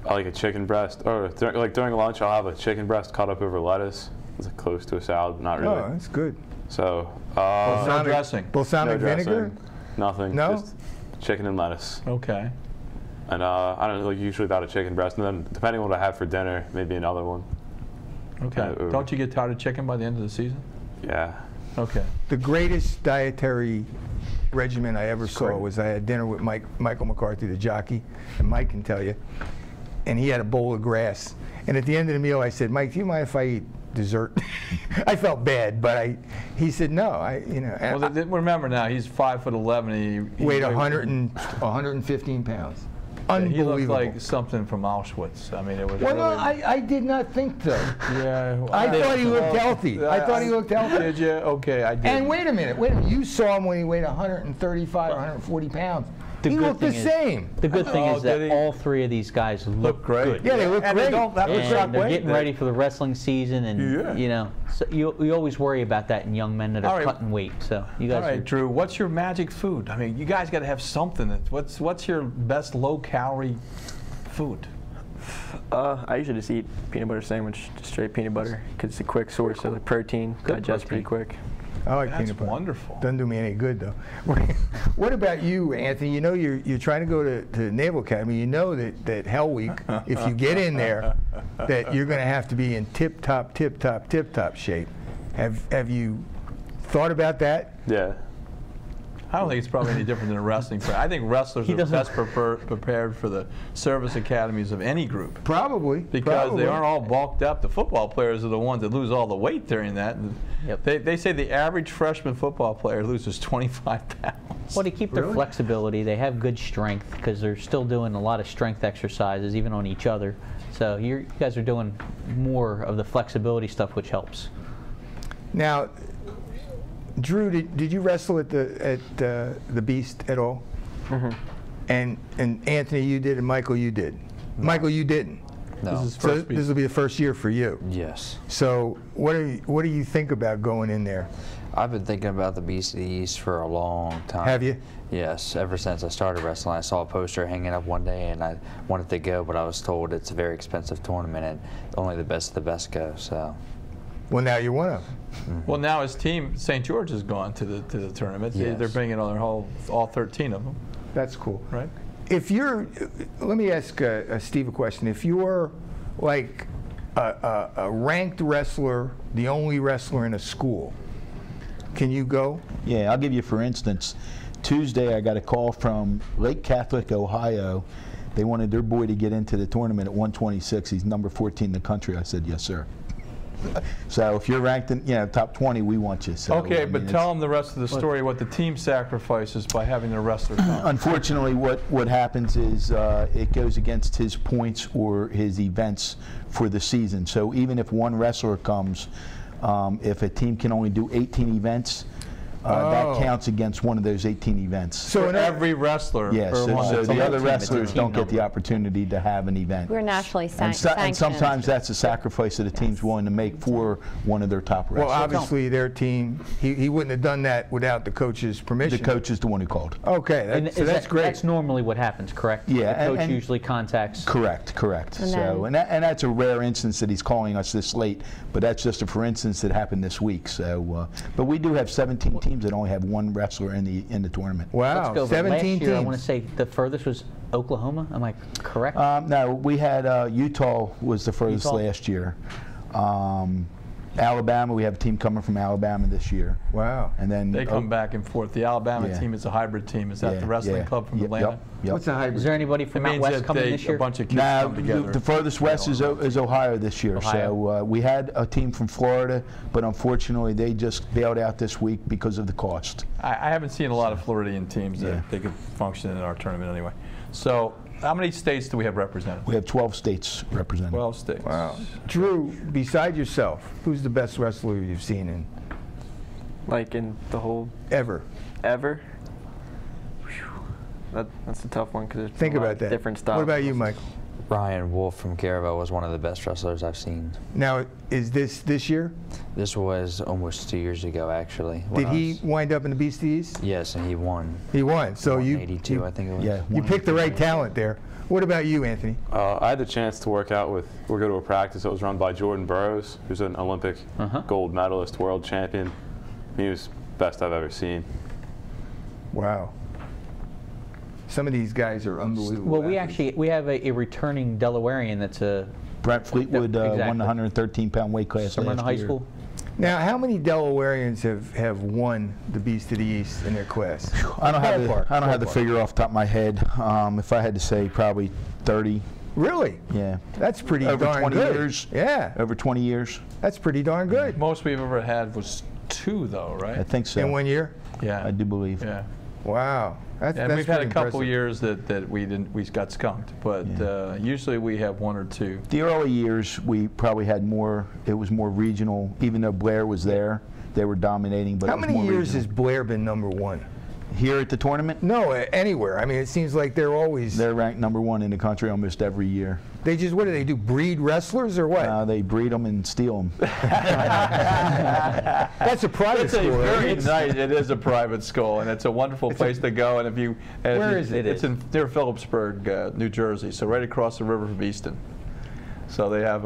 Speaker 13: like a chicken breast, or during lunch I'll have a chicken breast cut up over lettuce. It's close to a salad, not really.
Speaker 2: Oh, that's good.
Speaker 13: So
Speaker 3: no dressing.
Speaker 2: Balsamic vinegar?
Speaker 13: Nothing.
Speaker 2: No.
Speaker 13: Just chicken and lettuce.
Speaker 3: Okay.
Speaker 13: And I don't know, like usually about a chicken breast, and then depending on what I have for dinner, maybe another one.
Speaker 3: Okay. Don't you get tired of chicken by the end of the season?
Speaker 13: Yeah.
Speaker 3: Okay.
Speaker 2: The greatest dietary regimen I ever saw was I had dinner with Michael McCarthy, the jockey, and Mike can tell you. And he had a bowl of grass. And at the end of the meal, I said, "Mike, do you mind if I eat dessert?" I felt bad, but he said no.
Speaker 3: Well, remember now, he's 5'11". He
Speaker 2: weighed 115 pounds. Unbelievable.
Speaker 3: He looked like something from Auschwitz. I mean, it was.
Speaker 2: Well,
Speaker 3: really,
Speaker 2: no, I did not think so.
Speaker 3: Yeah.
Speaker 2: I thought he looked healthy. I thought he looked healthy.
Speaker 3: Did you? Okay, I did.
Speaker 2: And wait a minute. You saw him when he weighed 135 or 140 pounds. He looked the same.
Speaker 4: The good thing is that all three of these guys look
Speaker 3: great.
Speaker 4: good.
Speaker 2: Yeah, they look great.
Speaker 4: And they're getting ready for the wrestling season, and you know, so you always worry about that in young men that are cutting weight. So you guys.
Speaker 3: All right, Drew. What's your magic food? I mean, you guys got to have something. What's your best low-calorie food?
Speaker 12: I usually just eat peanut butter sandwich, just straight peanut butter, because it's a quick source of protein, digests pretty quick.
Speaker 2: I like peanut butter.
Speaker 3: That's wonderful.
Speaker 2: Doesn't do me any good though. What about you, Anthony? You know you're trying to go to Naval Academy. You know that Hell Week, if you get in there, that you're going to have to be in tip top shape. Have you thought about that?
Speaker 13: Yeah.
Speaker 3: I don't think it's probably any different than a wrestling player. I think wrestlers are best prepared for the service academies of any group.
Speaker 2: Probably.
Speaker 3: Because they aren't all bulked up. The football players are the ones that lose all the weight during that.
Speaker 4: Yep.
Speaker 3: They say the average freshman football player loses 25 pounds.
Speaker 4: Well, to keep their flexibility, they have good strength because they're still doing a lot of strength exercises, even on each other. So you guys are doing more of the flexibility stuff, which helps.
Speaker 2: Now, Drew, did you wrestle at the Beast at all?
Speaker 12: Mm-hmm.
Speaker 2: And Anthony, you did, and Michael, you did. No. Michael, you didn't.
Speaker 14: No.
Speaker 2: This will be the first year for you.
Speaker 14: Yes.
Speaker 2: So what do you think about going in there?
Speaker 14: I've been thinking about the Beast of the East for a long time.
Speaker 2: Have you?
Speaker 14: Yes. Ever since I started wrestling, I saw a poster hanging up one day, and I wanted to go, but I was told it's a very expensive tournament, and only the best of the best go. So.
Speaker 2: Well, now you're one of them.
Speaker 3: Mm-hmm. Well, now his team, St. George, has gone to the tournament.
Speaker 14: Yes.
Speaker 3: They're bringing on all 13 of them.
Speaker 2: That's cool.
Speaker 3: Right.
Speaker 2: Let me ask Steve a question. If you're like a ranked wrestler, the only wrestler in a school, can you go?
Speaker 6: Yeah, I'll give you, for instance, Tuesday I got a call from Lake Catholic, Ohio. They wanted their boy to get into the tournament at 126. He's number 14 in the country. I said, yes, sir. So if you're ranked in top 20, we want you. So,
Speaker 3: okay, but tell them the rest of the story, what the team sacrifices by having their wrestler come.
Speaker 6: Unfortunately, what happens is it goes against his points or his events for the season. So even if one wrestler comes, if a team can only do 18 events, that counts against one of those 18 events.
Speaker 3: So in every wrestler.
Speaker 6: Yes, so the other wrestlers don't get the opportunity to have an event.
Speaker 5: We're nationally sanctioned.
Speaker 6: And sometimes that's a sacrifice that a team's willing to make for one of their top wrestlers.
Speaker 2: Well, obviously their team, he wouldn't have done that without the coach's permission.
Speaker 6: The coach is the one who called.
Speaker 2: Okay, so that's great.
Speaker 4: That's normally what happens, correct?
Speaker 6: Yeah.
Speaker 4: The coach usually contacts.
Speaker 6: Correct. And that's a rare instance that he's calling us this late, but that's just a for instance that happened this week. So, but we do have 17 teams that only have one wrestler in the tournament.
Speaker 2: Wow, 17
Speaker 4: last year,
Speaker 2: teams.
Speaker 4: I want to say the furthest was Oklahoma. Am I correct?
Speaker 6: No, we had Utah was the furthest last year. Alabama, we have a team coming from Alabama this year.
Speaker 2: Wow.
Speaker 6: And then
Speaker 3: they come back and forth. The Alabama team is a hybrid team. Is that the wrestling club from Atlanta?
Speaker 6: Yep.
Speaker 2: What's a hybrid?
Speaker 4: Is there anybody from out west coming this year?
Speaker 3: A bunch of kids come together.
Speaker 6: The furthest west is Ohio this year.
Speaker 4: Ohio.
Speaker 6: So we had a team from Florida, but unfortunately they just bailed out this week because of the cost.
Speaker 3: I haven't seen a lot of Floridian teams that they could function in our tournament anyway. So how many states do we have represented?
Speaker 6: We have 12 states represented.
Speaker 3: 12 states.
Speaker 2: Wow. Drew, beside yourself, who's the best wrestler you've seen in?
Speaker 12: Like in the whole...
Speaker 2: Ever.
Speaker 12: Ever? Whew. That's a tough one because there's
Speaker 2: Think
Speaker 12: a lot
Speaker 2: about
Speaker 12: of
Speaker 2: that.
Speaker 12: different styles.
Speaker 2: What about you, Michael?
Speaker 14: Ryan Wolf from Caravel was one of the best wrestlers I've seen.
Speaker 2: Now, is this year?
Speaker 14: This was almost 2 years ago, actually.
Speaker 2: Did he wind up in the Beast of the East?
Speaker 14: Yes, and he won.
Speaker 2: He won. So you
Speaker 14: 82, I think it was.
Speaker 6: Yeah.
Speaker 2: You picked the right talent there. What about you, Anthony?
Speaker 13: I had the chance to work out with, or go to a practice that was run by Jordan Burroughs, who's an Olympic gold medalist, world champion. He was best I've ever seen.
Speaker 2: Wow. Some of these guys are unbelievable.
Speaker 4: Well, we have a returning Delawarean that's a
Speaker 6: Brent Fleetwood won
Speaker 4: exactly.
Speaker 6: the 113-pound weight class
Speaker 4: Summer in
Speaker 6: last
Speaker 4: high
Speaker 6: year.
Speaker 4: school.
Speaker 2: Now, how many Delawareans have won the Beast of the East in their class?
Speaker 6: I don't have the figure off the top of my head. If I had to say, probably 30.
Speaker 2: Really?
Speaker 6: Yeah.
Speaker 2: That's pretty
Speaker 6: over
Speaker 2: darn
Speaker 6: 20
Speaker 2: good.
Speaker 6: years.
Speaker 2: Yeah.
Speaker 6: Over 20 years.
Speaker 2: That's pretty darn good.
Speaker 3: Most we've ever had was 2, though, right?
Speaker 6: I think so.
Speaker 2: In 1 year?
Speaker 3: Yeah.
Speaker 6: I do believe.
Speaker 3: Yeah.
Speaker 2: Wow.
Speaker 3: And
Speaker 2: that's
Speaker 3: we've had a
Speaker 2: pretty
Speaker 3: couple
Speaker 2: impressive.
Speaker 3: years that we got skunked, but usually we have 1 or 2.
Speaker 6: The early years, we probably had more. It was more regional. Even though Blair was there, they were dominating. But
Speaker 2: how
Speaker 6: it was
Speaker 2: many
Speaker 6: more
Speaker 2: years
Speaker 6: regional.
Speaker 2: has Blair been #1?
Speaker 6: Here at the tournament?
Speaker 2: No, anywhere. I mean, it seems like they're always.
Speaker 6: They're ranked #1 in the country almost every year.
Speaker 2: They just, what do they do? Breed wrestlers or what?
Speaker 6: They breed them and steal them.
Speaker 2: That's a private
Speaker 3: It's
Speaker 2: school.
Speaker 3: a very
Speaker 2: right?
Speaker 3: nice. It is a private school, and it's a wonderful place to go. And if you,
Speaker 2: Where is it?
Speaker 3: It's near Phillipsburg, New Jersey, so right across the river from Easton. So they have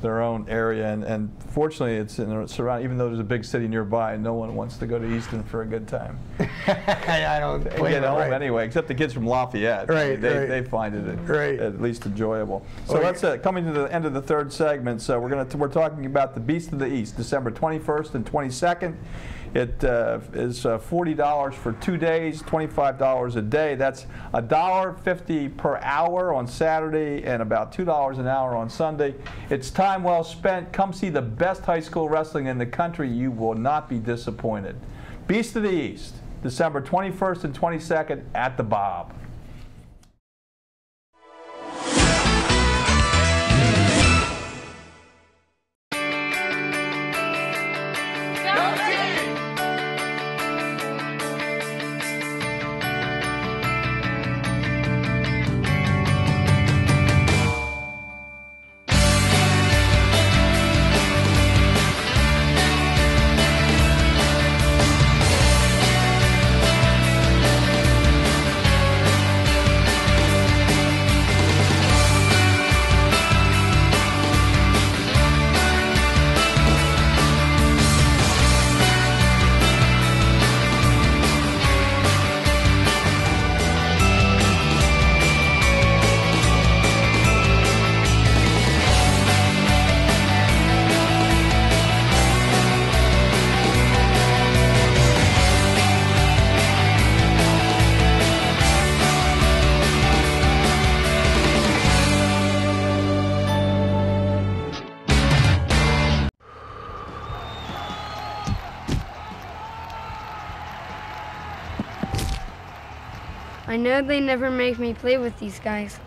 Speaker 3: their own area, and fortunately, it's in a surround. Even though there's a big city nearby, no one wants to go to Easton for a good time.
Speaker 2: I don't blame
Speaker 3: Get
Speaker 2: them,
Speaker 3: home
Speaker 2: right.
Speaker 3: anyway, except the kids from Lafayette.
Speaker 2: Right,
Speaker 3: They find it at least enjoyable. So let's coming to the end of the third segment. So we're talking about the Beast of the East, December 21st and 22nd. It is $40 for 2 days, $25 a day. That's $1.50 per hour on Saturday and about $2 an hour on Sunday. It's time well spent. Come see the best high school wrestling in the country. You will not be disappointed. Beast of the East, December 21st and 22nd at the Bob.
Speaker 8: I know they never make me play with these guys,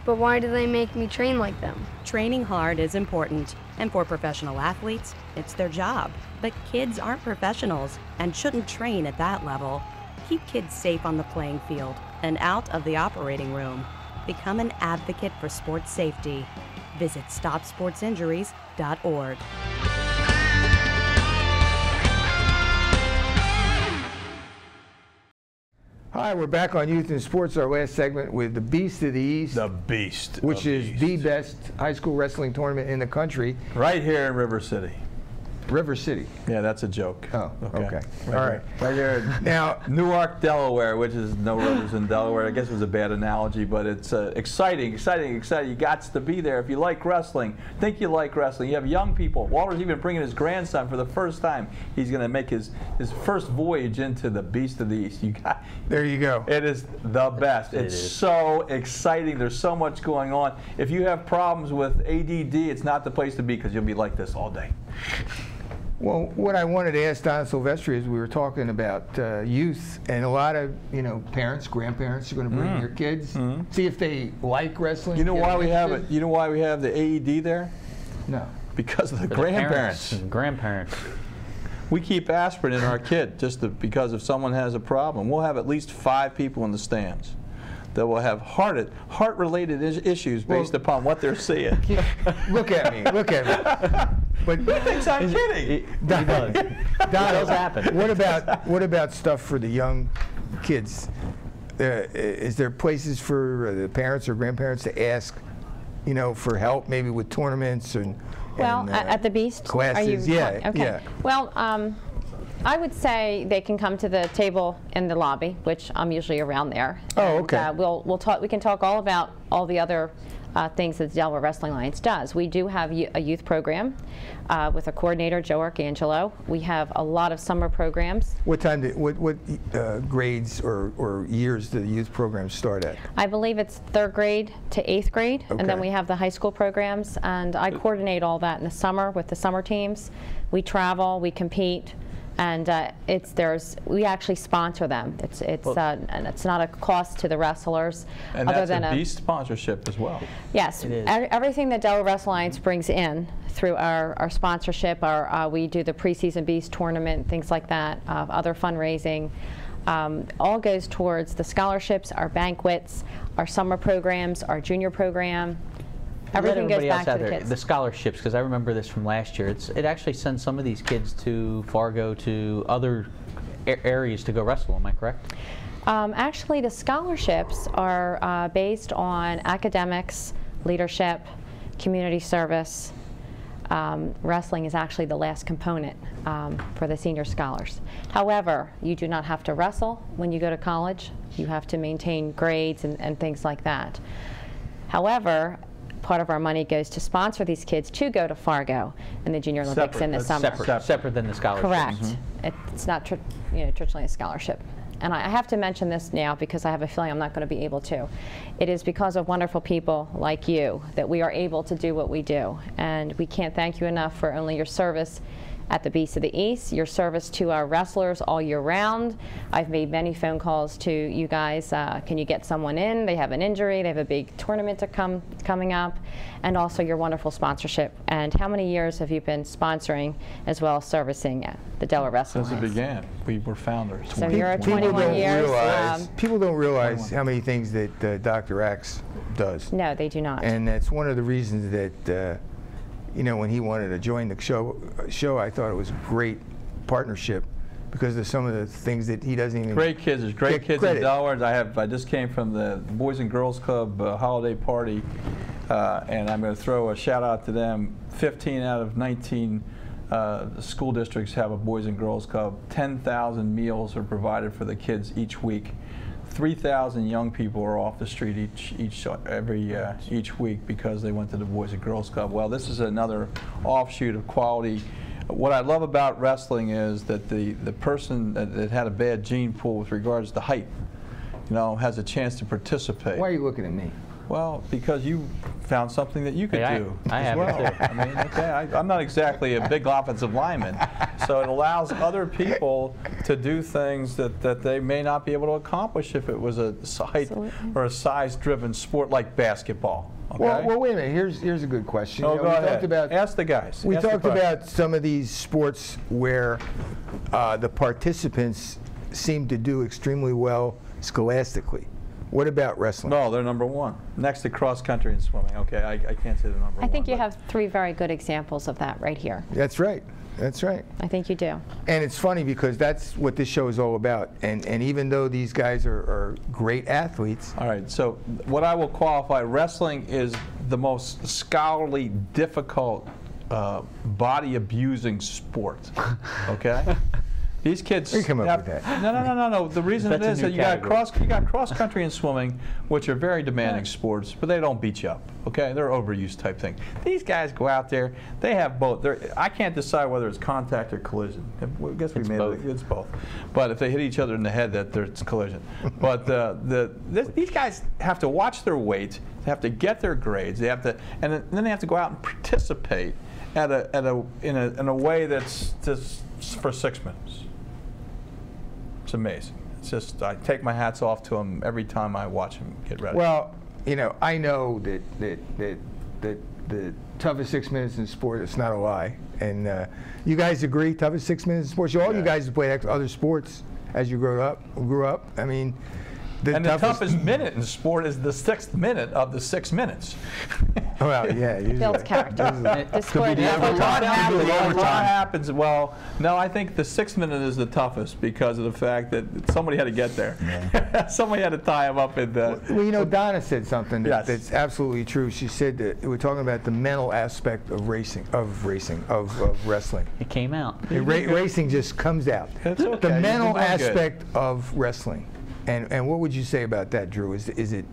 Speaker 8: but why do they make me train like them?
Speaker 11: Training hard is important, and for professional athletes, it's their job. But kids aren't professionals and shouldn't train at that level. Keep kids safe on the playing field and out of the operating room. Become an advocate for sports safety. Visit StopSportsInjuries.org.
Speaker 2: Hi, we're back on Youth in Sports, our last segment with the Beast of the East.
Speaker 3: The Beast.
Speaker 2: Which is the best high school wrestling tournament in the country.
Speaker 3: Right here in River City.
Speaker 2: River City.
Speaker 3: Yeah, that's a joke.
Speaker 2: Oh, okay. All right.
Speaker 3: Right here
Speaker 2: Now,
Speaker 3: Newark, Delaware, which is no rivers in Delaware. I guess it was a bad analogy, but it's exciting. You got to be there. If you like wrestling, think you like wrestling. You have young people. Walter's even bringing his grandson for the first time. He's going to make his first voyage into the Beast of the East.
Speaker 2: There you go.
Speaker 3: It is the best. It's so exciting. There's so much going on. If you have problems with ADD, it's not the place to be because you'll be like this all day.
Speaker 2: Well, what I wanted to ask Don Silvestri is we were talking about youth, and a lot of parents, grandparents are going to bring their kids, see if they like wrestling.
Speaker 3: You know why we have it? You know why we have the AED there?
Speaker 2: No.
Speaker 3: Because of the
Speaker 4: For
Speaker 3: grandparents.
Speaker 4: The grandparents.
Speaker 3: We keep aspirin in our kit because if someone has a problem. We'll have at least 5 people in the stands. that will have heart-related issues based upon what they're seeing.
Speaker 2: Look at me. Look at me. But
Speaker 3: he thinks I'm kidding.
Speaker 2: Don, what about stuff for the young kids? Is there places for the parents or grandparents to ask, for help, maybe with tournaments and
Speaker 5: at the Beast
Speaker 2: classes?
Speaker 5: Okay. Well, I would say they can come to the table in the lobby, which I'm usually around there.
Speaker 2: Oh, okay.
Speaker 5: And, we'll talk. We can talk all about all the other things that the Delaware Wrestling Alliance does. We do have a youth program with a coordinator, Joe Arcangelo. We have a lot of summer programs.
Speaker 2: What time? What grades or years do the youth programs start at?
Speaker 5: I believe it's 3rd grade to 8th grade,
Speaker 2: Okay.
Speaker 5: and then we have the high school programs. And I coordinate all that in the summer with the summer teams. We travel, we compete. And we actually sponsor them. And it's not a cost to the wrestlers.
Speaker 3: And that's a Beast sponsorship as well.
Speaker 5: Yes,
Speaker 4: it is.
Speaker 5: Everything that Delaware Wrestling Alliance brings in through our sponsorship, we do the preseason Beast tournament, things like that, other fundraising, all goes towards the scholarships, our banquets, our summer programs, our junior program. Everything goes back to the kids.
Speaker 4: The scholarships, because I remember this from last year, it actually sends some of these kids to Fargo, to other areas to go wrestle. Am I correct?
Speaker 5: Actually, the scholarships are based on academics, leadership, community service. Wrestling is actually the last component for the senior scholars. However, you do not have to wrestle when you go to college. You have to maintain grades and things like that. However, part of our money goes to sponsor these kids to go to Fargo in the Junior Olympics in the summer.
Speaker 4: Separate than the scholarship.
Speaker 5: Correct.
Speaker 4: Mm-hmm.
Speaker 5: It's not traditionally a scholarship. And I have to mention this now because I have a feeling I'm not going to be able to. It is because of wonderful people like you that we are able to do what we do. And we can't thank you enough for only your service at the Beast of the East, your service to our wrestlers all year round. I've made many phone calls to you guys. Can you get someone in? They have an injury. They have a big tournament coming up. And also your wonderful sponsorship. And how many years have you been sponsoring as well as servicing the Delaware Wrestling
Speaker 3: Since it began. We were founders.
Speaker 5: So you're at 21 years.
Speaker 2: People don't realize how many things that Dr. Axe does.
Speaker 5: No, they do not.
Speaker 2: And that's one of the reasons that when he wanted to join the show, I thought it was a great partnership because of some of the things that he doesn't even.
Speaker 3: Great kids. There's great kids
Speaker 2: credit.
Speaker 3: in Delaware. I just came from the Boys and Girls Club holiday party, and I'm going to throw a shout out to them. 15 out of 19 school districts have a Boys and Girls Club. 10,000 meals are provided for the kids each week. 3,000 young people are off the street each week because they went to the Boys and Girls Club. Well, this is another offshoot of quality. What I love about wrestling is that the person that had a bad gene pool with regards to height, has a chance to participate.
Speaker 2: Why are you looking at me?
Speaker 3: Well, because you found something that you could do
Speaker 4: I
Speaker 3: as
Speaker 4: have
Speaker 3: well.
Speaker 4: it too.
Speaker 3: I mean, okay, I'm not exactly a big offensive lineman, so it allows other people to do things that they may not be able to accomplish if it was a height or a size-driven sport like basketball. Okay?
Speaker 2: Well, wait a minute. Here's a good question.
Speaker 3: Oh, go ahead. Ask the guys.
Speaker 2: We talked about some of these sports where the participants seem to do extremely well scholastically. What about wrestling?
Speaker 3: No, they're number one. Next to cross country and swimming. Okay, I can't say they're number one.
Speaker 5: I think you have 3 very good examples of that right here.
Speaker 2: That's right. That's right.
Speaker 5: I think you do.
Speaker 2: And it's funny because that's what this show is all about. And even though these guys are great athletes.
Speaker 3: All right, so what I will qualify, wrestling is the most scholarly, difficult, body-abusing sport. Okay? These kids
Speaker 2: come up with that.
Speaker 3: No. The reason it is that you got cross country and swimming, which are very demanding sports, but they don't beat you up. Okay, they're overuse type thing. These guys go out there, they have both. I can't decide whether it's contact or collision. I guess it's both. But if they hit each other in the head, it's collision. But these guys have to watch their weight. They have to get their grades. They have to, and then they have to go out and participate in a way that's just for 6 minutes. It's amazing. It's just, I take my hats off to them every time I watch them get ready.
Speaker 2: Well, I know that the toughest 6 minutes in sport, it's not a lie. And you guys agree, toughest 6 minutes in sports? All you guys played other sports as you grew up. I mean,
Speaker 3: And the toughest minute in sport is the 6th minute of the 6 minutes.
Speaker 2: Well, yeah.
Speaker 5: Builds character.
Speaker 3: A lot happens. Well, no, I think the 6th minute is the toughest because of the fact that somebody had to get there. Yeah. Somebody had to tie him up in the...
Speaker 2: Well, you know, Donna said something that's absolutely true. She said that we're talking about the mental aspect of wrestling.
Speaker 4: It came out.
Speaker 2: Racing just comes out.
Speaker 3: It's okay.
Speaker 2: The mental aspect of wrestling. And what would you say about that, Drew? Is it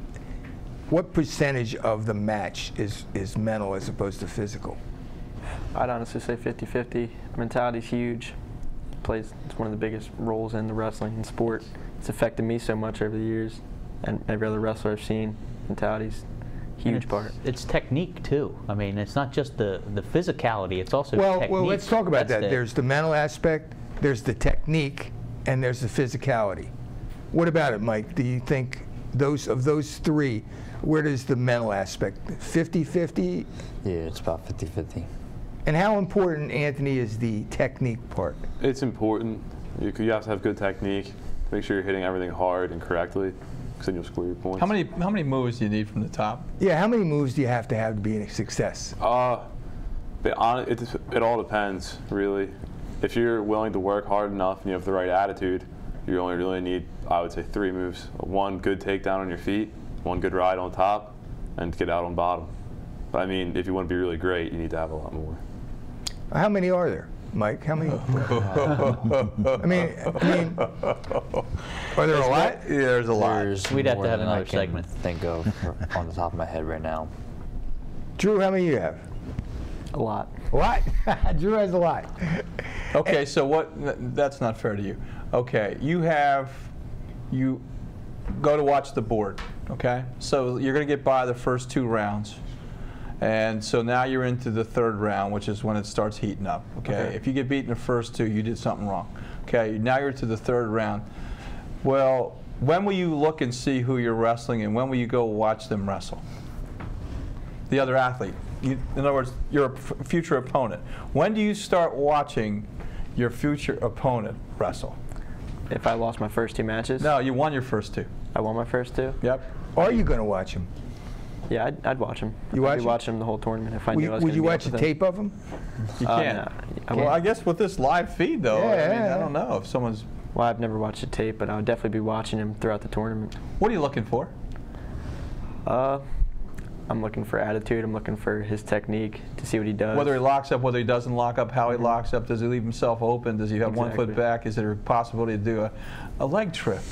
Speaker 2: what percentage of the match is mental as opposed to physical?
Speaker 12: I'd honestly say 50-50. Mentality's huge. It's one of the biggest roles in the wrestling and sport. It's affected me so much over the years, and every other wrestler I've seen. Mentality's a huge part.
Speaker 4: It's technique too. I mean, it's not just the physicality. It's also technique.
Speaker 2: Well, let's talk about that. There's the mental aspect, there's the technique, and there's the physicality. What about it, Mike? Do you think of those three, where does the mental aspect, 50-50?
Speaker 14: Yeah, it's about 50-50.
Speaker 2: And how important, Anthony, is the technique part?
Speaker 13: It's important. You have to have good technique. Make sure you're hitting everything hard and correctly, because then you'll score your points.
Speaker 3: How many moves do you need from the top?
Speaker 2: Yeah, how many moves do you have to be a success?
Speaker 13: It all depends, really. If you're willing to work hard enough and you have the right attitude, you only really need, I would say, 3 moves. 1 good takedown on your feet, 1 good ride on top, and get out on bottom. But I mean, if you want to be really great, you need to have a lot more.
Speaker 2: How many are there, Mike? How many? I mean, are there a lot?
Speaker 3: Yeah, there's a lot.
Speaker 4: We'd have to have
Speaker 14: than
Speaker 4: another
Speaker 14: I can
Speaker 4: segment.
Speaker 14: Think of on the top of my head right now.
Speaker 2: Drew, how many do you have?
Speaker 12: A lot.
Speaker 2: A lot? Drew has a lot.
Speaker 3: Okay, so what? That's not fair to you. Okay, you go to watch the board, okay? So you're going to get by the first 2 rounds. And so now you're into the 3rd round, which is when it starts heating up, okay? If you get beat in the first 2, you did something wrong. Okay, now you're to the 3rd round. Well, when will you look and see who you're wrestling, and when will you go watch them wrestle? The other athlete. In other words, your future opponent. When do you start watching your future opponent wrestle?
Speaker 12: If I lost my first 2 matches?
Speaker 3: No, you won your first 2.
Speaker 12: I won my first 2?
Speaker 3: Yep.
Speaker 2: Are you going to watch him?
Speaker 12: Yeah, I'd watch him.
Speaker 2: I'd
Speaker 12: watch him the whole tournament if I knew I was
Speaker 2: Would you watch a tape of him?
Speaker 3: You can't.
Speaker 12: No,
Speaker 3: well, I guess with this live feed, though, I don't know if someone's...
Speaker 12: Well, I've never watched a tape, but I would definitely be watching him throughout the tournament.
Speaker 3: What are you looking for?
Speaker 12: I'm looking for attitude. I'm looking for his technique to see what he does.
Speaker 3: Whether he locks up, whether he doesn't lock up, how he locks up, does he leave himself open, does he have 1 foot back, is there a possibility to do a leg trip?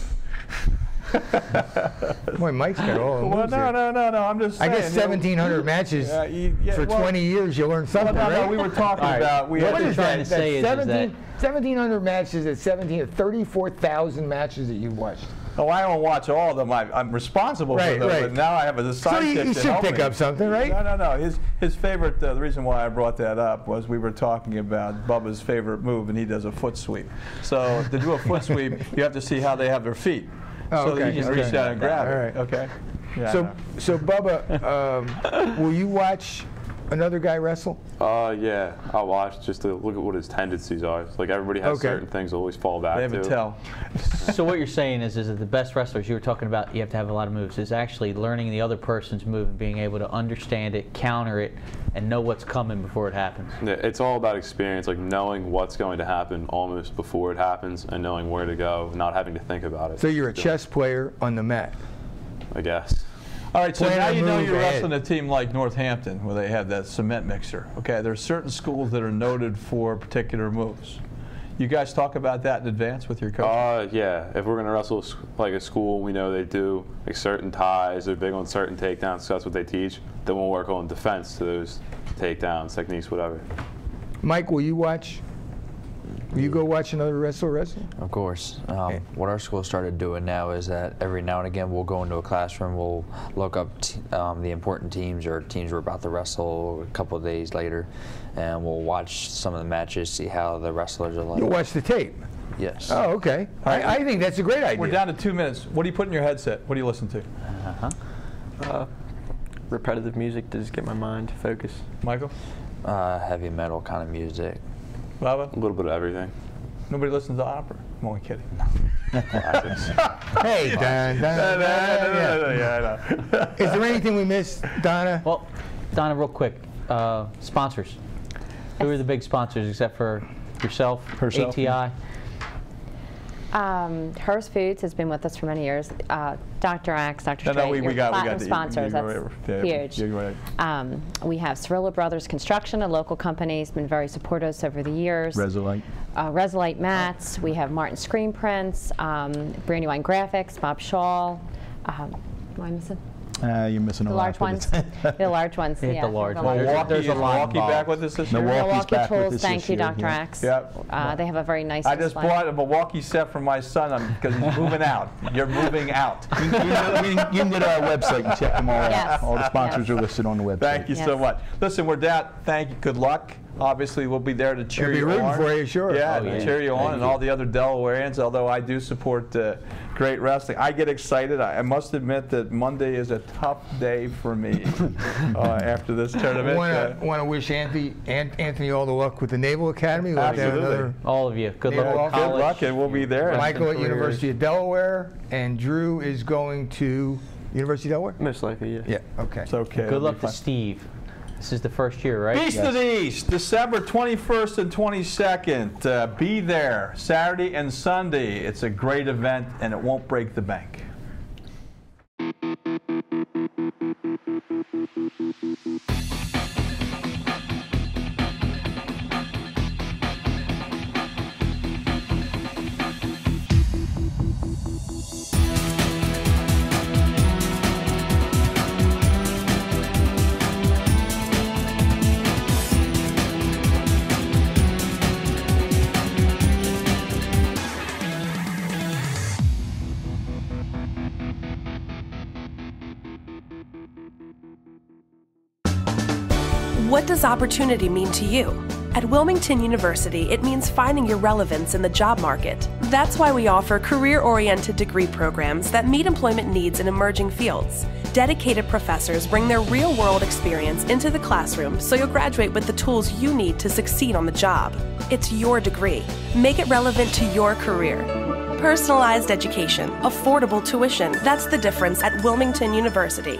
Speaker 2: Boy, Mike's got all the moves
Speaker 3: no, I'm just saying.
Speaker 2: I guess 1,700 matches for 20 years, you learn something, right?
Speaker 3: We were talking about...
Speaker 2: What is that? 1,700 matches at 34,000 matches that you've watched.
Speaker 3: Oh, I don't watch all of them. I'm responsible for them, but now I have a sidekick.
Speaker 2: So you should pick up something, right?
Speaker 3: No. His favorite, the reason why I brought that up was we were talking about Bubba's favorite move, and he does a foot sweep. So to do a foot sweep, you have to see how they have their feet.
Speaker 2: Oh,
Speaker 3: so you just reach down and grab it.
Speaker 2: All right.
Speaker 3: Okay. Yeah,
Speaker 2: so Bubba, will you watch another guy wrestle?
Speaker 13: Yeah, I'll watch just to look at what his tendencies are. Like everybody has certain things to always fall back to.
Speaker 3: They have a tell.
Speaker 4: So what you're saying is that the best wrestlers you were talking about, you have to have a lot of moves, is actually learning the other person's move and being able to understand it, counter it, and know what's coming before it happens.
Speaker 13: Yeah, it's all about experience, like knowing what's going to happen almost before it happens and knowing where to go, not having to think about it.
Speaker 2: So you're a chess player on the mat?
Speaker 13: I guess.
Speaker 3: All right, so now you know you're wrestling a team like Northampton where they have that cement mixer. Okay, there are certain schools that are noted for particular moves. You guys talk about that in advance with your coach?
Speaker 13: Yeah, if we're going to wrestle like a school, we know they do like certain ties, they're big on certain takedowns, so that's what they teach. Then we'll work on defense to those takedowns, techniques, whatever.
Speaker 2: Mike, will you watch? Will you go watch another wrestler wrestle?
Speaker 14: Of course. What our school started doing now is that every now and again we'll go into a classroom, we'll look up the important teams or teams we're about to wrestle a couple of days later, and we'll watch some of the matches, see how the wrestlers are like.
Speaker 2: You'll watch the tape?
Speaker 14: Yes.
Speaker 2: Oh, okay. I think that's a great idea.
Speaker 3: We're down to 2 minutes. What do you put in your headset? What do you listen to?
Speaker 12: Repetitive music to just get my mind focused.
Speaker 3: Michael?
Speaker 14: Heavy metal kind of music.
Speaker 3: Baba?
Speaker 13: A little bit of everything.
Speaker 3: Nobody listens to opera? I'm only kidding.
Speaker 2: Hey, Don.
Speaker 3: Yeah, I know.
Speaker 2: Is there anything we missed, Donna?
Speaker 4: Well, Donna, real quick, sponsors. Who are the big sponsors except for yourself, ATI?
Speaker 5: Hearst Foods has been with us for many years. Dr. Axe, Dr. Straight, your platinum sponsors. That's huge. We have Cirillo Brothers Construction, a local company, has been very supportive over the years.
Speaker 6: Resolite.
Speaker 5: Resolite Mats. We have Martin Screen Prints, Brandywine Graphics, Bob Shaw. Am I missing?
Speaker 6: You're missing a
Speaker 5: The
Speaker 6: lot.
Speaker 5: large ones. The large ones.
Speaker 4: Yeah, the large ones.
Speaker 3: There's a Milwaukee back with us this year.
Speaker 5: Milwaukee Tools, thank you, Dr. Axe.
Speaker 3: Yep.
Speaker 5: They have a very nice
Speaker 3: I just
Speaker 5: display.
Speaker 3: bought a Milwaukee set for my son because he's moving out. You're moving out.
Speaker 6: You can go to our website and check them all out.
Speaker 5: Yes.
Speaker 6: All the sponsors are listed on the website.
Speaker 3: Thank you so much. Listen, we're down. Thank you. Good luck. Obviously, we'll be there to cheer you on.
Speaker 2: We'll be rooting for you, sure.
Speaker 3: Yeah, to cheer you on, and all the other Delawareans, although I do support great wrestling. I get excited. I must admit that Monday is a tough day for me after this tournament.
Speaker 2: Want to wish Anthony all the luck with the Naval Academy.
Speaker 3: Absolutely.
Speaker 4: All of you. Good luck.
Speaker 3: Good luck, and we'll be there.
Speaker 2: Michael at University of Delaware, and Drew is going to University of Delaware?
Speaker 12: Most likely, yeah.
Speaker 2: Yeah, okay.
Speaker 3: It's okay.
Speaker 4: Good luck to Steve. This is the first year, right?
Speaker 3: Beast of the East, December 21st and 22nd. Be there Saturday and Sunday. It's a great event, and it won't break the bank.
Speaker 15: What does opportunity mean to you? At Wilmington University, it means finding your relevance in the job market. That's why we offer career-oriented degree programs that meet employment needs in emerging fields. Dedicated professors bring their real-world experience into the classroom so you'll graduate with the tools you need to succeed on the job. It's your degree. Make it relevant to your career. Personalized education, affordable tuition, that's the difference at Wilmington University.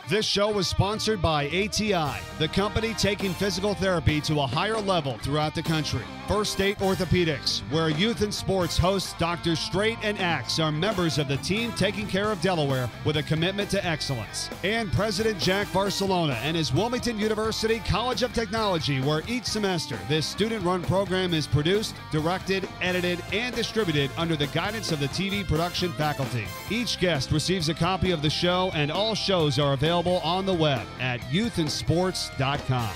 Speaker 1: This show was sponsored by ATI, the company taking physical therapy to a higher level throughout the country. First State Orthopedics, where Youth in Sports hosts Drs. Straight and Axe are members of the team taking care of Delaware with a commitment to excellence. And President Jack Barcelona and his Wilmington University College of Technology, where each semester this student-run program is produced, directed, edited, and distributed under the guidance of the TV production faculty. Each guest receives a copy of the show, and all shows are available on the web at youthinsports.com.